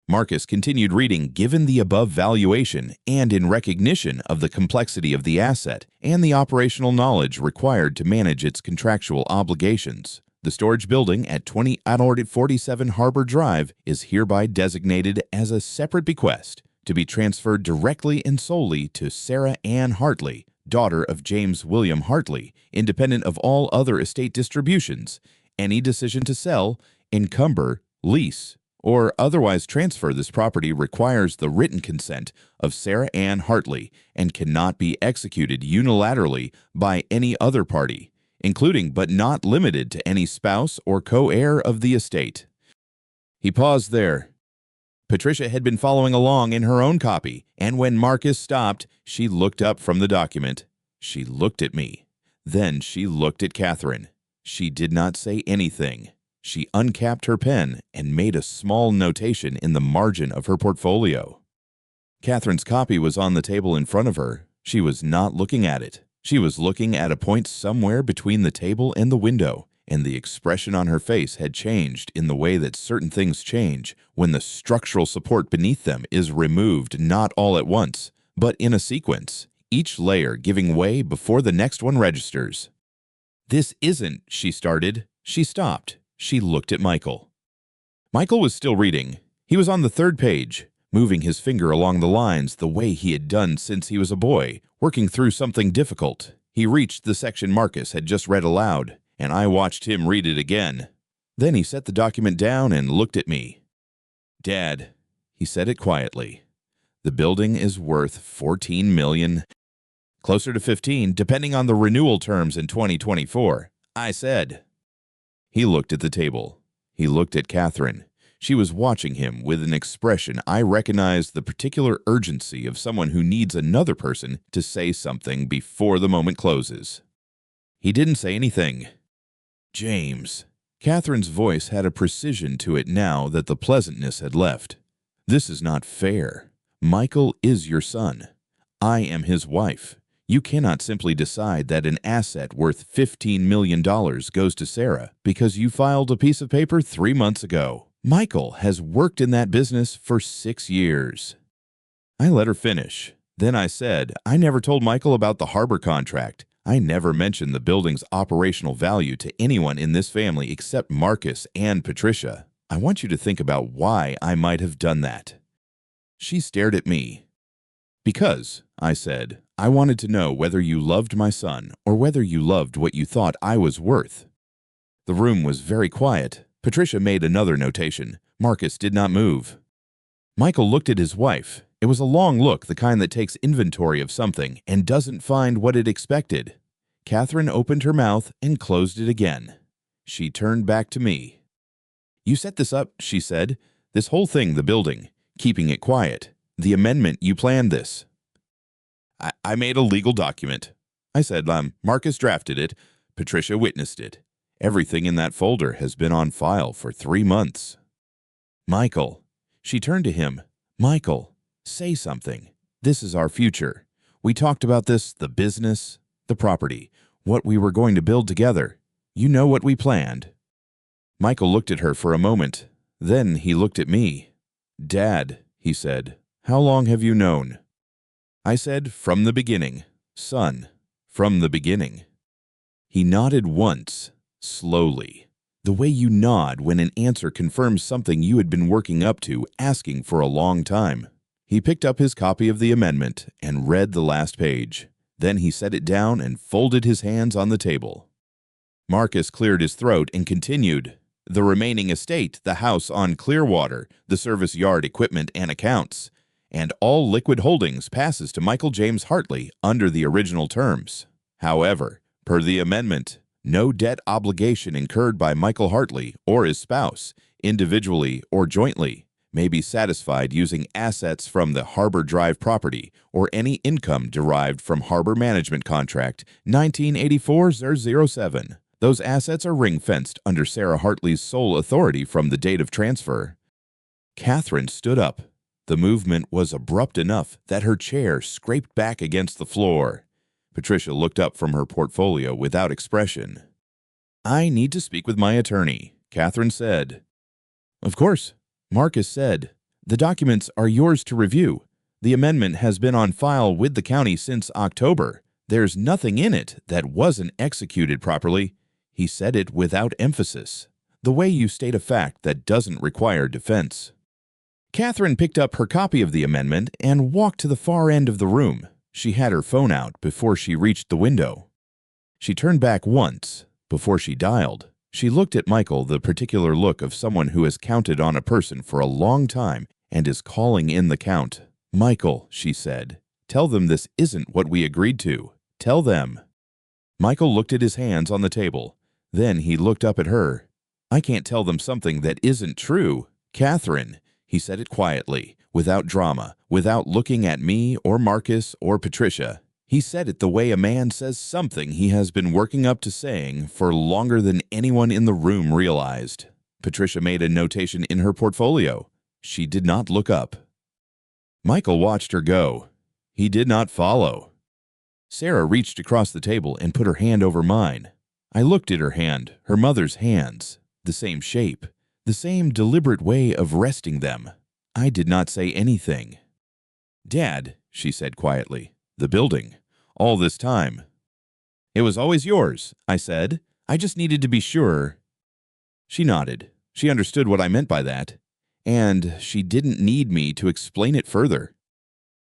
Marcus continued reading. "Given the above valuation and in recognition of the complexity of the asset and the operational knowledge required to manage its contractual obligations, the storage building at 47 Harbor Drive is hereby designated as a separate bequest to be transferred directly and solely to Sarah Ann Hartley, daughter of James William Hartley, independent of all other estate distributions. Any decision to sell, encumber, lease, or otherwise transfer this property requires the written consent of Sarah Ann Hartley and cannot be executed unilaterally by any other party, including but not limited to any spouse or co-heir of the estate." He paused there. Patricia had been following along in her own copy, and when Marcus stopped, she looked up from the document. She looked at me. Then she looked at Catherine. She did not say anything. She uncapped her pen and made a small notation in the margin of her portfolio. Catherine's copy was on the table in front of her. She was not looking at it. She was looking at a point somewhere between the table and the window, and the expression on her face had changed in the way that certain things change when the structural support beneath them is removed not all at once, but in a sequence, each layer giving way before the next one registers. "This isn't," she started. She stopped. She looked at Michael. Michael was still reading. He was on the third page, moving his finger along the lines the way he had done since he was a boy, working through something difficult. He reached the section Marcus had just read aloud, and I watched him read it again. Then he set the document down and looked at me. "Dad," he said it quietly, "the building is worth $14 million, closer to 15, depending on the renewal terms in 2024. I said. He looked at the table. He looked at Catherine. She was watching him with an expression I recognized the particular urgency of someone who needs another person to say something before the moment closes. He didn't say anything. "James." Catherine's voice had a precision to it now that the pleasantness had left. "This is not fair. Michael is your son. I am his wife. You cannot simply decide that an asset worth $15 million goes to Sarah because you filed a piece of paper 3 months ago. Michael has worked in that business for 6 years. I let her finish. Then I said, "I never told Michael about the harbor contract. I never mentioned the building's operational value to anyone in this family except Marcus and Patricia. I want you to think about why I might have done that." She stared at me. "Because," I said, "I wanted to know whether you loved my son or whether you loved what you thought I was worth." The room was very quiet. Patricia made another notation. Marcus did not move. Michael looked at his wife. It was a long look, the kind that takes inventory of something and doesn't find what it expected. Catherine opened her mouth and closed it again. She turned back to me. "You set this up," she said. "This whole thing, the building, keeping it quiet. The amendment, you planned this." I made a legal document. I said, Marcus drafted it. Patricia witnessed it. Everything in that folder has been on file for 3 months. "Michael." She turned to him. "Michael, say something. This is our future. We talked about this, the business, the property, what we were going to build together. You know what we planned." Michael looked at her for a moment. Then he looked at me. "Dad," he said, "how long have you known?" I said, "From the beginning. Son, from the beginning." He nodded once, slowly, the way you nod when an answer confirms something you had been working up to, asking for a long time. He picked up his copy of the amendment and read the last page. Then he set it down and folded his hands on the table. Marcus cleared his throat and continued. "The remaining estate, the house on Clearwater, the service yard equipment and accounts, and all liquid holdings passes to Michael James Hartley under the original terms. However, per the amendment, no debt obligation incurred by Michael Hartley or his spouse, individually or jointly, may be satisfied using assets from the Harbor Drive property or any income derived from Harbor Management Contract 1984-007. Those assets are ring-fenced under Sarah Hartley's sole authority from the date of transfer. Catherine stood up. The movement was abrupt enough that her chair scraped back against the floor. Patricia looked up from her portfolio without expression. "I need to speak with my attorney," Catherine said. "Of course," Marcus said. "The documents are yours to review. The amendment has been on file with the county since October. There's nothing in it that wasn't executed properly." He said it without emphasis, the way you state a fact that doesn't require defense. Catherine picked up her copy of the amendment and walked to the far end of the room. She had her phone out before she reached the window. She turned back once before she dialed. She looked at Michael, the particular look of someone who has counted on a person for a long time and is calling in the count. "Michael," she said, "tell them this isn't what we agreed to. Tell them." Michael looked at his hands on the table. Then he looked up at her. "I can't tell them something that isn't true. Catherine," he said it quietly, without drama, without looking at me or Marcus or Patricia. He said it the way a man says something he has been working up to saying for longer than anyone in the room realized. Patricia made a notation in her portfolio. She did not look up. Michael watched her go. He did not follow. Sarah reached across the table and put her hand over mine. I looked at her hand, her mother's hands, the same shape, the same deliberate way of resting them. I did not say anything. "Dad," she said quietly, "the building, all this time." "It was always yours," I said. "I just needed to be sure." She nodded. She understood what I meant by that, and she didn't need me to explain it further.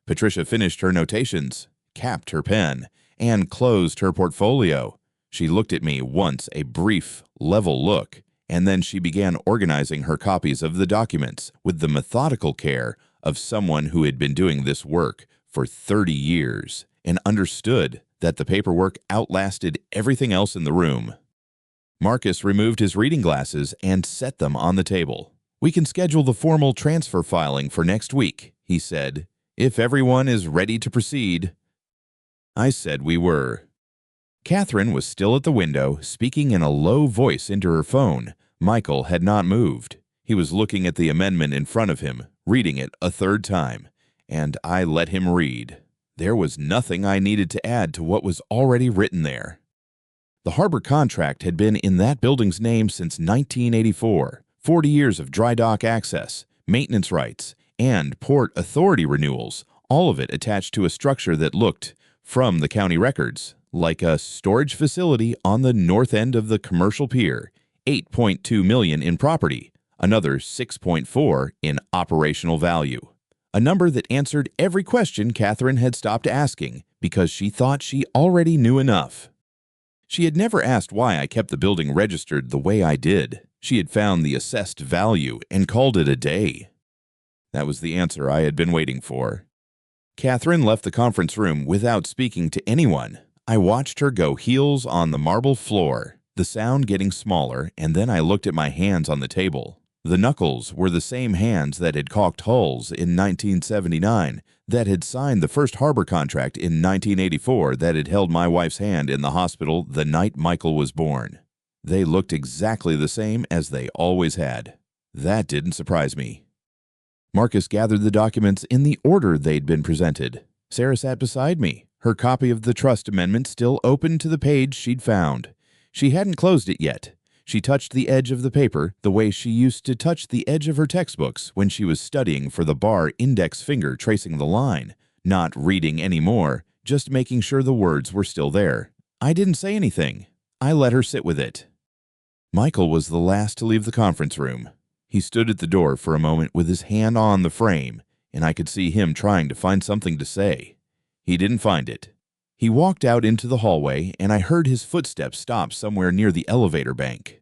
Patricia finished her notations, capped her pen, and closed her portfolio. She looked at me once, a brief, level look, and then she began organizing her copies of the documents with the methodical care of someone who had been doing this work for 30 years and understood that the paperwork outlasted everything else in the room. Marcus removed his reading glasses and set them on the table. "We can schedule the formal transfer filing for next week," he said, "if everyone is ready to proceed." I said we were. Catherine was still at the window, speaking in a low voice into her phone. Michael had not moved. He was looking at the amendment in front of him, reading it a third time, and I let him read. There was nothing I needed to add to what was already written there. The harbor contract had been in that building's name since 1984, 40 years of dry dock access, maintenance rights, and port authority renewals, all of it attached to a structure that looked, from the county records, like a storage facility on the north end of the commercial pier, $8.2 million in property, another $6.4 in operational value. A number that answered every question Catherine had stopped asking because she thought she already knew enough. She had never asked why I kept the building registered the way I did. She had found the assessed value and called it a day. That was the answer I had been waiting for. Catherine left the conference room without speaking to anyone. I watched her go heels on the marble floor, the sound getting smaller, and then I looked at my hands on the table. The knuckles were the same hands that had caulked hulls in 1979, that had signed the first harbor contract in 1984, that had held my wife's hand in the hospital the night Michael was born. They looked exactly the same as they always had. That didn't surprise me. Marcus gathered the documents in the order they'd been presented. Sarah sat beside me, her copy of the trust amendment still open to the page she'd found. She hadn't closed it yet. She touched the edge of the paper the way she used to touch the edge of her textbooks when she was studying for the bar index finger tracing the line, not reading any more, just making sure the words were still there. I didn't say anything. I let her sit with it. Michael was the last to leave the conference room. He stood at the door for a moment with his hand on the frame, and I could see him trying to find something to say. He didn't find it. He walked out into the hallway, and I heard his footsteps stop somewhere near the elevator bank.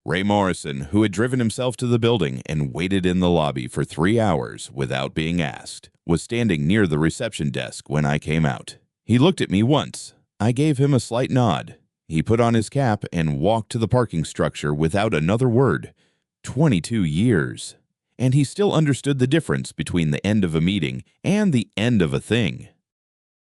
Ray Morrison, who had driven himself to the building and waited in the lobby for 3 hours without being asked, was standing near the reception desk when I came out. He looked at me once. I gave him a slight nod. He put on his cap and walked to the parking structure without another word. 22 years. And he still understood the difference between the end of a meeting and the end of a thing.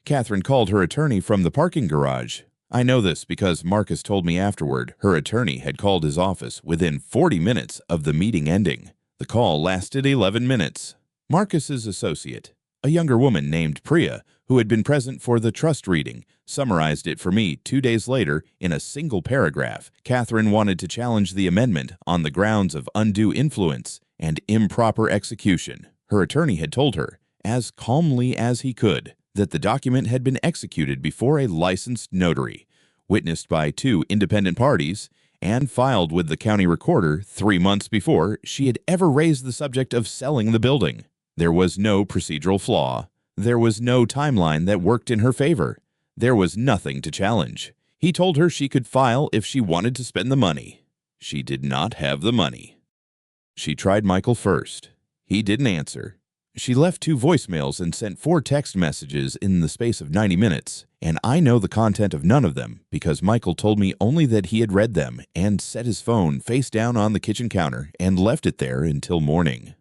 Catherine called her attorney from the parking garage. I know this because Marcus told me afterward her attorney had called his office within 40 minutes of the meeting ending. The call lasted 11 minutes. Marcus's associate, a younger woman named Priya, who had been present for the trust reading, summarized it for me 2 days later in a single paragraph. Catherine wanted to challenge the amendment on the grounds of undue influence and improper execution. Her attorney had told her, as calmly as he could, that the document had been executed before a licensed notary, witnessed by 2 independent parties, and filed with the county recorder 3 months before she had ever raised the subject of selling the building. There was no procedural flaw. There was no timeline that worked in her favor. There was nothing to challenge. He told her she could file if she wanted to spend the money. She did not have the money. She tried Michael first. He didn't answer. She left 2 voicemails and sent 4 text messages in the space of 90 minutes, and I know the content of none of them because Michael told me only that he had read them and set his phone face down on the kitchen counter and left it there until morning.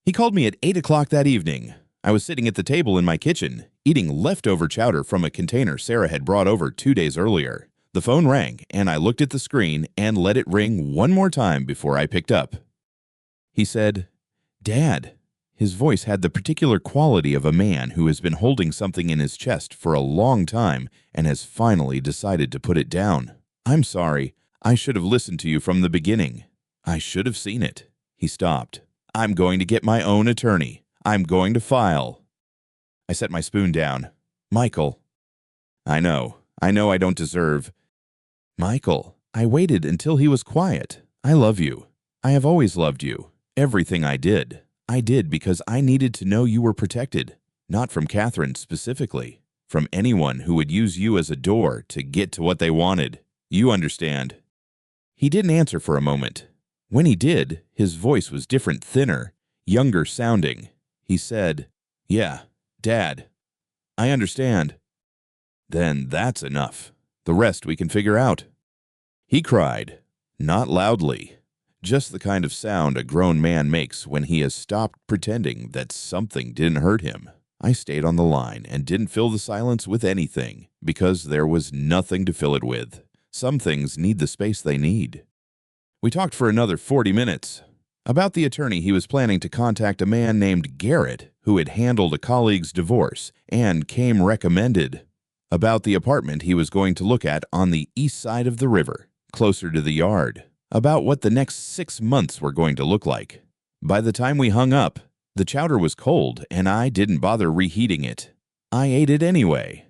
He called me at 8 o'clock that evening. I was sitting at the table in my kitchen, eating leftover chowder from a container Sarah had brought over 2 days earlier. The phone rang, and I looked at the screen and let it ring one more time before I picked up. He said, "Dad." His voice had the particular quality of a man who has been holding something in his chest for a long time and has finally decided to put it down. "I'm sorry. I should have listened to you from the beginning. I should have seen it." He stopped. "I'm going to get my own attorney. I'm going to file." I set my spoon down. "Michael." I know I don't deserve." "Michael." I waited until he was quiet. "I love you. I have always loved you. Everything I did because I needed to know you were protected, not from Catherine specifically, from anyone who would use you as a door to get to what they wanted. You understand." He didn't answer for a moment. When he did, his voice was different, thinner, younger sounding. He said, "Yeah, Dad, I understand." "Then that's enough. The rest we can figure out." He cried, not loudly. Just the kind of sound a grown man makes when he has stopped pretending that something didn't hurt him. I stayed on the line and didn't fill the silence with anything because there was nothing to fill it with. Some things need the space they need. We talked for another 40 minutes. About the attorney he was planning to contact a man named Garrett who had handled a colleague's divorce and came recommended. About the apartment he was going to look at on the east side of the river, closer to the yard. About what the next 6 months were going to look like. By the time we hung up, the chowder was cold and I didn't bother reheating it. I ate it anyway.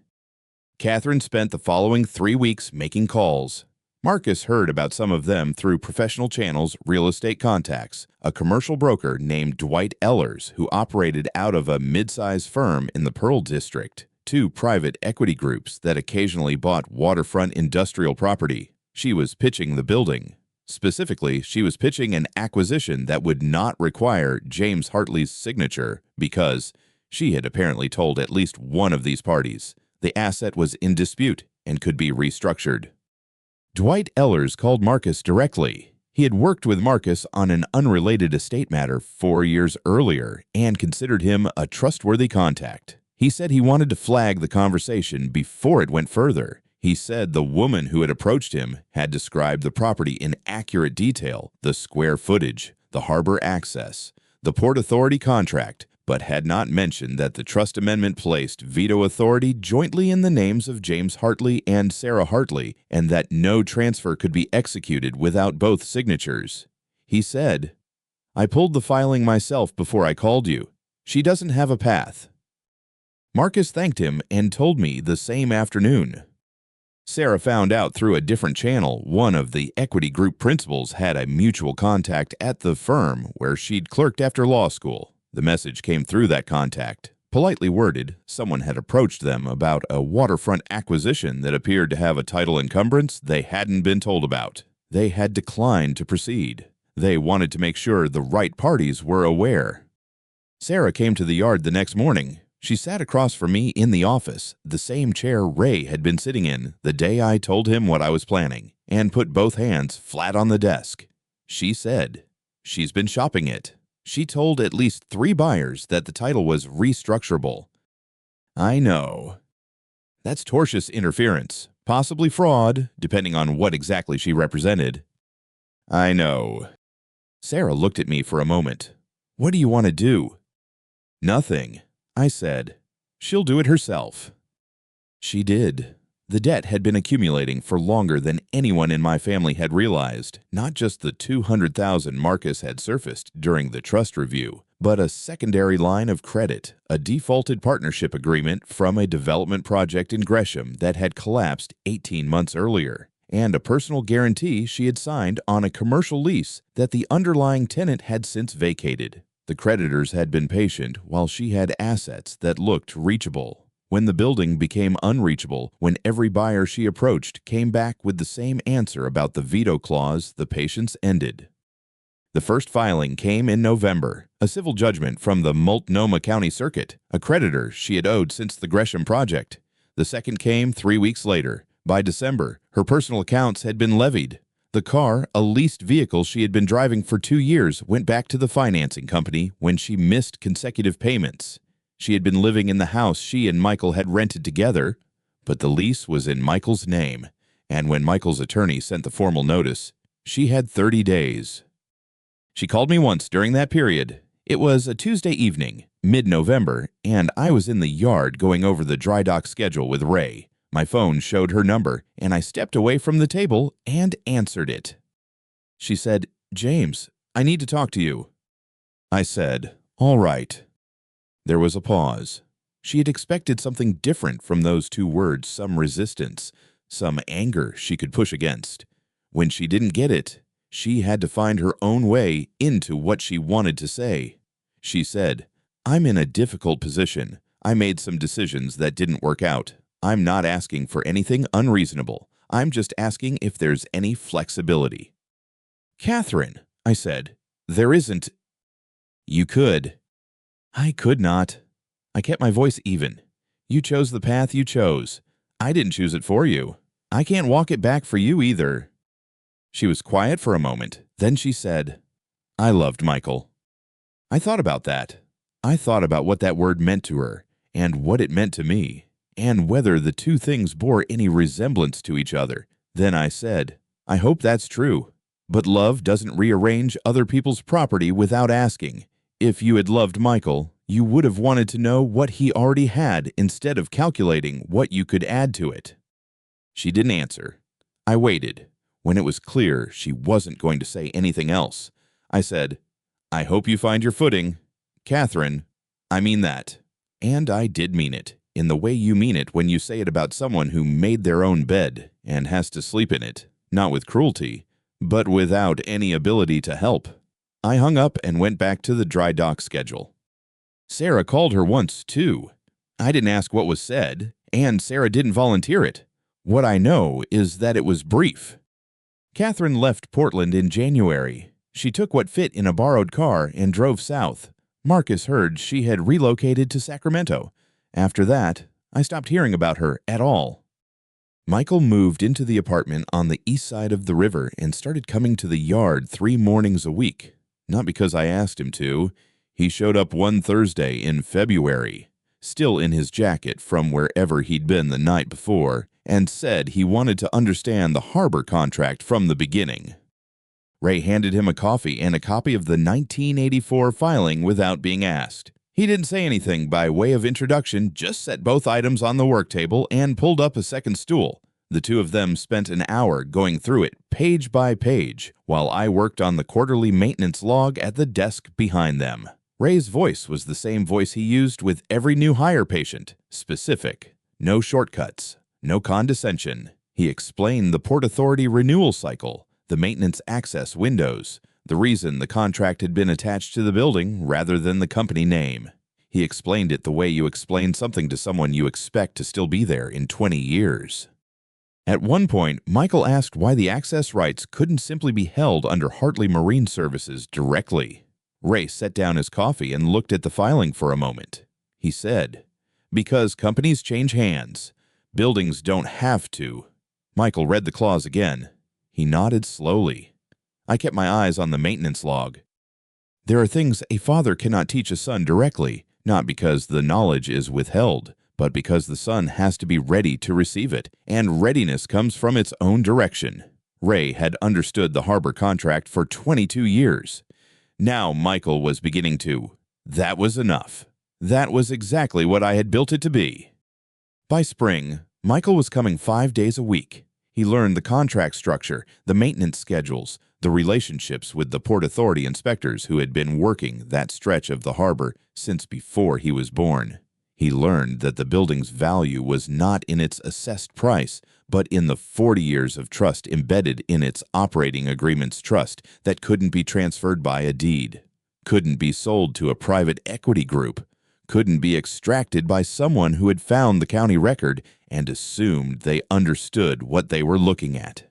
Catherine spent the following 3 weeks making calls. Marcus heard about some of them through professional channels, Real Estate Contacts, a commercial broker named Dwight Ellers who operated out of a mid-size firm in the Pearl District, 2 private equity groups that occasionally bought waterfront industrial property. She was pitching the building. Specifically, she was pitching an acquisition that would not require James Hartley's signature because she had apparently told at least one of these parties the asset was in dispute and could be restructured. Dwight Ellers called Marcus directly. He had worked with Marcus on an unrelated estate matter 4 years earlier and considered him a trustworthy contact. He said he wanted to flag the conversation before it went further. He said the woman who had approached him had described the property in accurate detail, the square footage, the harbor access, the Port Authority contract, but had not mentioned that the trust amendment placed veto authority jointly in the names of James Hartley and Sarah Hartley, and that no transfer could be executed without both signatures. He said, "I pulled the filing myself before I called you. She doesn't have a path." Marcus thanked him and told me the same afternoon. Sarah found out through a different channel one of the equity group principals had a mutual contact at the firm where she'd clerked after law school. The message came through that contact. Politely worded, someone had approached them about a waterfront acquisition that appeared to have a title encumbrance they hadn't been told about. They had declined to proceed. They wanted to make sure the right parties were aware. Sarah came to the yard the next morning. She sat across from me in the office, the same chair Ray had been sitting in the day I told him what I was planning, and put both hands flat on the desk. She said, "She's been shopping it." She told at least 3 buyers that the title was restructurable. I know. That's tortious interference, possibly fraud, depending on what exactly she represented. I know. Sarah looked at me for a moment. What do you want to do? Nothing, I said. She'll do it herself. She did. The debt had been accumulating for longer than anyone in my family had realized, not just the $200,000 Marcus had surfaced during the trust review, but a secondary line of credit, a defaulted partnership agreement from a development project in Gresham that had collapsed 18 months earlier, and a personal guarantee she had signed on a commercial lease that the underlying tenant had since vacated. The creditors had been patient while she had assets that looked reachable. When the building became unreachable, when every buyer she approached came back with the same answer about the veto clause, the patience ended. The first filing came in November, a civil judgment from the Multnomah County Circuit, a creditor she had owed since the Gresham project. The second came 3 weeks later. By December, her personal accounts had been levied. The car, a leased vehicle she had been driving for 2 years, went back to the financing company when she missed consecutive payments. She had been living in the house she and Michael had rented together, but the lease was in Michael's name, and when Michael's attorney sent the formal notice, she had 30 days. She called me once during that period. It was a Tuesday evening, mid-November, and I was in the yard going over the dry dock schedule with Ray. My phone showed her number, and I stepped away from the table and answered it. She said, "James, I need to talk to you." I said, "All right." There was a pause. She had expected something different from those 2 words, some resistance, some anger she could push against. When she didn't get it, she had to find her own way into what she wanted to say. She said, "I'm in a difficult position. I made some decisions that didn't work out. I'm not asking for anything unreasonable. I'm just asking if there's any flexibility." "Catherine," I said, "there isn't." "You could." I could not. I kept my voice even. "You chose the path you chose. I didn't choose it for you. I can't walk it back for you either." She was quiet for a moment. Then she said, "I loved Michael." I thought about that. I thought about what that word meant to her, and what it meant to me, and whether the 2 things bore any resemblance to each other. Then I said, "I hope that's true. But love doesn't rearrange other people's property without asking. If you had loved Michael, you would have wanted to know what he already had instead of calculating what you could add to it." She didn't answer. I waited. When it was clear she wasn't going to say anything else, I said, "I hope you find your footing. Catherine, I mean that." And I did mean it, in the way you mean it when you say it about someone who made their own bed and has to sleep in it, not with cruelty, but without any ability to help. I hung up and went back to the dry dock schedule. Sarah called her once, too. I didn't ask what was said, and Sarah didn't volunteer it. What I know is that it was brief. Catherine left Portland in January. She took what fit in a borrowed car and drove south. Marcus heard she had relocated to Sacramento. After that, I stopped hearing about her at all. Michael moved into the apartment on the east side of the river and started coming to the yard 3 mornings a week. Not because I asked him to. He showed up one Thursday in February, still in his jacket from wherever he'd been the night before, and said he wanted to understand the harbor contract from the beginning. Ray handed him a coffee and a copy of the 1984 filing without being asked. He didn't say anything by way of introduction, just set both items on the work table and pulled up a second stool. The 2 of them spent an hour going through it, page by page, while I worked on the quarterly maintenance log at the desk behind them. Ray's voice was the same voice he used with every new hire patient, specific, no shortcuts, no condescension. He explained the Port Authority renewal cycle, the maintenance access windows, the reason the contract had been attached to the building rather than the company name. He explained it the way you explain something to someone you expect to still be there in 20 years. At one point, Michael asked why the access rights couldn't simply be held under Hartley Marine Services directly. Ray set down his coffee and looked at the filing for a moment. He said, "Because companies change hands. Buildings don't have to." Michael read the clause again. He nodded slowly. I kept my eyes on the maintenance log. There are things a father cannot teach a son directly, not because the knowledge is withheld, but because the son has to be ready to receive it, and readiness comes from its own direction. Ray had understood the harbor contract for 22 years. Now Michael was beginning to. That was enough. That was exactly what I had built it to be. By spring, Michael was coming 5 days a week. He learned the contract structure, the maintenance schedules, the relationships with the Port Authority inspectors who had been working that stretch of the harbor since before he was born. He learned that the building's value was not in its assessed price, but in the 40 years of trust embedded in its operating agreement's trust that couldn't be transferred by a deed, couldn't be sold to a private equity group, couldn't be extracted by someone who had found the county record and assumed they understood what they were looking at.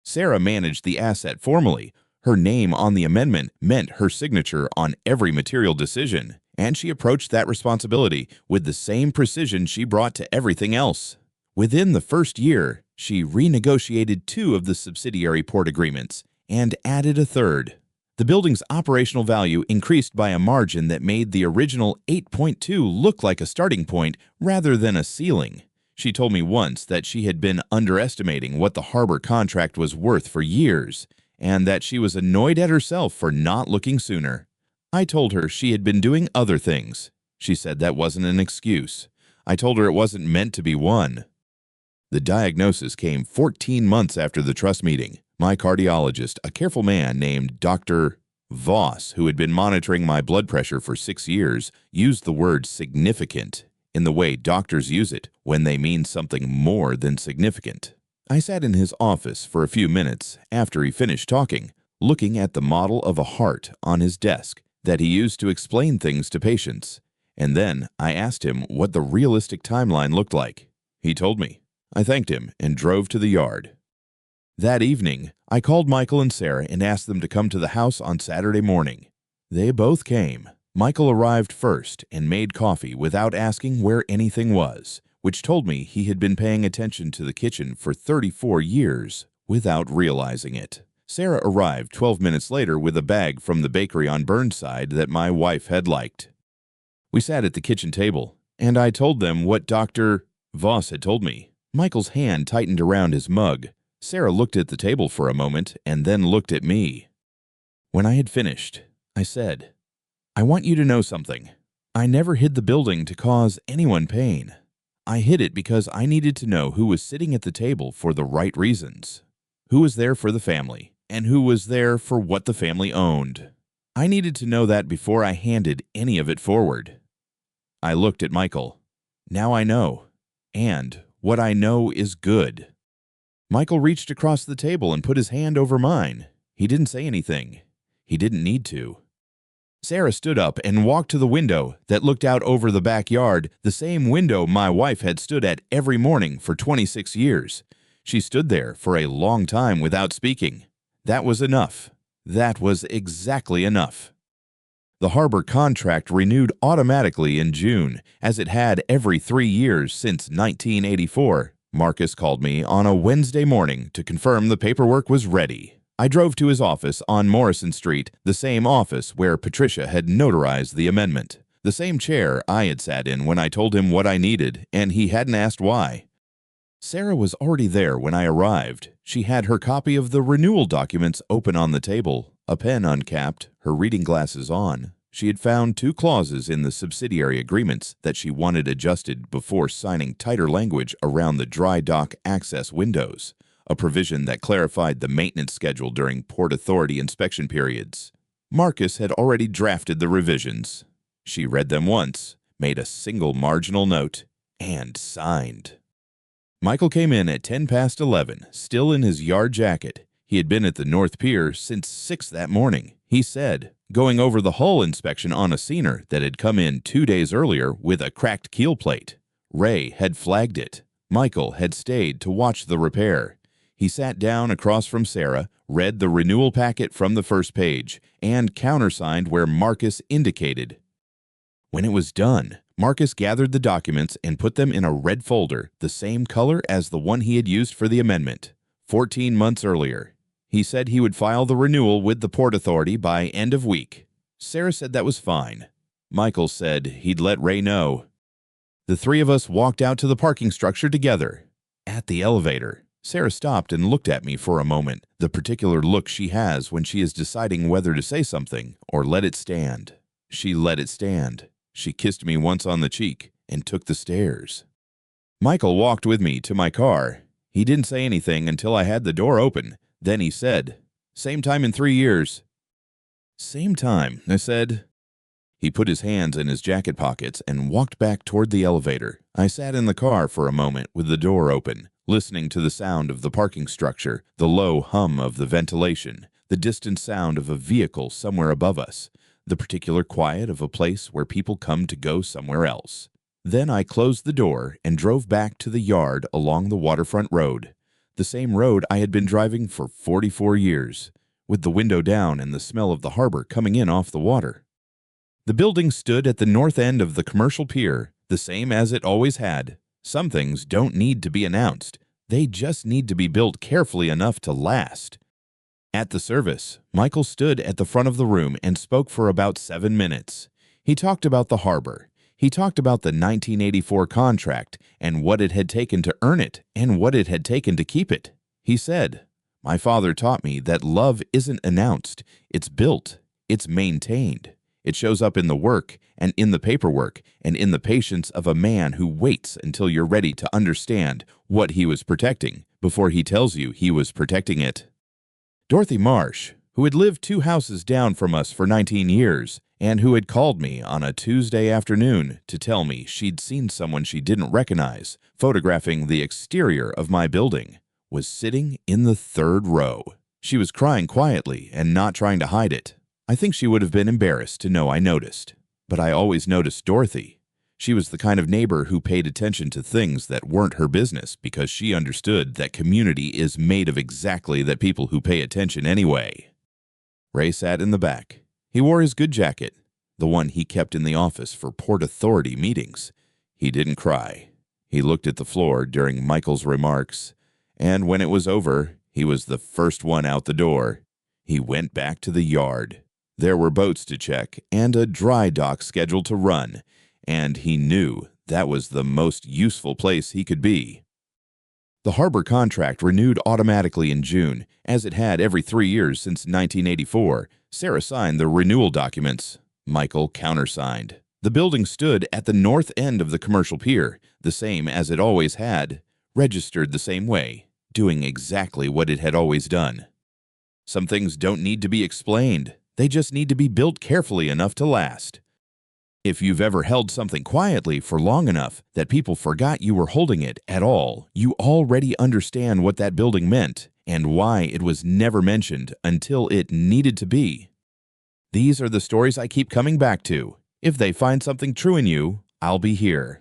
Sarah managed the asset formally. Her name on the amendment meant her signature on every material decision, and she approached that responsibility with the same precision she brought to everything else. Within the first year, she renegotiated 2 of the subsidiary port agreements and added a third. The building's operational value increased by a margin that made the original 8.2 look like a starting point rather than a ceiling. She told me once that she had been underestimating what the harbor contract was worth for years, and that she was annoyed at herself for not looking sooner. I told her she had been doing other things. She said that wasn't an excuse. I told her it wasn't meant to be one. The diagnosis came 14 months after the trust meeting. My cardiologist, a careful man named Dr. Voss, who had been monitoring my blood pressure for 6 years, used the word significant in the way doctors use it when they mean something more than significant. I sat in his office for a few minutes after he finished talking, looking at the model of a heart on his desk that he used to explain things to patients, and then I asked him what the realistic timeline looked like. He told me. I thanked him and drove to the yard. That evening, I called Michael and Sarah and asked them to come to the house on Saturday morning. They both came. Michael arrived first and made coffee without asking where anything was, which told me he had been paying attention to the kitchen for 34 years without realizing it. Sarah arrived 12 minutes later with a bag from the bakery on Burnside that my wife had liked. We sat at the kitchen table, and I told them what Dr. Voss had told me. Michael's hand tightened around his mug. Sarah looked at the table for a moment and then looked at me. When I had finished, I said, "I want you to know something. I never hid the building to cause anyone pain. I hid it because I needed to know who was sitting at the table for the right reasons, who was there for the family, and who was there for what the family owned. I needed to know that before I handed any of it forward." I looked at Michael. Now I know, and what I know is good. Michael reached across the table and put his hand over mine. He didn't say anything. He didn't need to. Sarah stood up and walked to the window that looked out over the backyard, the same window my wife had stood at every morning for 26 years. She stood there for a long time without speaking. That was enough. That was exactly enough. The harbor contract renewed automatically in June, as it had every 3 years since 1984. Marcus called me on a Wednesday morning to confirm the paperwork was ready. I drove to his office on Morrison Street, the same office where Patricia had notarized the amendment, the same chair I had sat in when I told him what I needed, and he hadn't asked why. Sarah was already there when I arrived. She had her copy of the renewal documents open on the table, a pen uncapped, her reading glasses on. She had found 2 clauses in the subsidiary agreements that she wanted adjusted before signing tighter language around the dry dock access windows, a provision that clarified the maintenance schedule during Port Authority inspection periods. Marcus had already drafted the revisions. She read them once, made a single marginal note, and signed. Michael came in at 11:10, still in his yard jacket. He had been at the North Pier since 6 that morning. He said, going over the hull inspection on a seiner that had come in 2 days earlier with a cracked keel plate. Ray had flagged it. Michael had stayed to watch the repair. He sat down across from Sarah, read the renewal packet from the first page, and countersigned where Marcus indicated. When it was done, Marcus gathered the documents and put them in a red folder, the same color as the one he had used for the amendment, 14 months earlier. He said he would file the renewal with the Port Authority by end of week. Sarah said that was fine. Michael said he'd let Ray know. The three of us walked out to the parking structure together. At the elevator, Sarah stopped and looked at me for a moment, the particular look she has when she is deciding whether to say something or let it stand. She let it stand. She kissed me once on the cheek and took the stairs. Michael walked with me to my car. He didn't say anything until I had the door open. Then he said, "Same time in 3 years." "Same time," I said. He put his hands in his jacket pockets and walked back toward the elevator. I sat in the car for a moment with the door open, listening to the sound of the parking structure, the low hum of the ventilation, the distant sound of a vehicle somewhere above us, the particular quiet of a place where people come to go somewhere else. Then I closed the door and drove back to the yard along the waterfront road, the same road I had been driving for 44 years, with the window down and the smell of the harbor coming in off the water. The building stood at the north end of the commercial pier, the same as it always had. Some things don't need to be announced. They just need to be built carefully enough to last. At the service, Michael stood at the front of the room and spoke for about 7 minutes. He talked about the harbor. He talked about the 1984 contract and what it had taken to earn it and what it had taken to keep it. He said, "My father taught me that love isn't announced. It's built. It's maintained. It shows up in the work and in the paperwork and in the patience of a man who waits until you're ready to understand what he was protecting before he tells you he was protecting it." Dorothy Marsh, who had lived 2 houses down from us for 19 years and who had called me on a Tuesday afternoon to tell me she'd seen someone she didn't recognize photographing the exterior of my building, was sitting in the 3rd row. She was crying quietly and not trying to hide it. I think she would have been embarrassed to know I noticed, but I always noticed Dorothy. She was the kind of neighbor who paid attention to things that weren't her business because she understood that community is made of exactly that people who pay attention anyway. Ray sat in the back. He wore his good jacket, the one he kept in the office for Port Authority meetings. He didn't cry. He looked at the floor during Michael's remarks, and when it was over, he was the first one out the door. He went back to the yard. There were boats to check and a dry dock scheduled to run, and he knew that was the most useful place he could be. The harbor contract renewed automatically in June, as it had every 3 years since 1984. Sarah signed the renewal documents. Michael countersigned. The building stood at the north end of the commercial pier, the same as it always had, registered the same way, doing exactly what it had always done. Some things don't need to be explained. They just need to be built carefully enough to last. If you've ever held something quietly for long enough that people forgot you were holding it at all, you already understand what that building meant and why it was never mentioned until it needed to be. These are the stories I keep coming back to. If they find something true in you, I'll be here.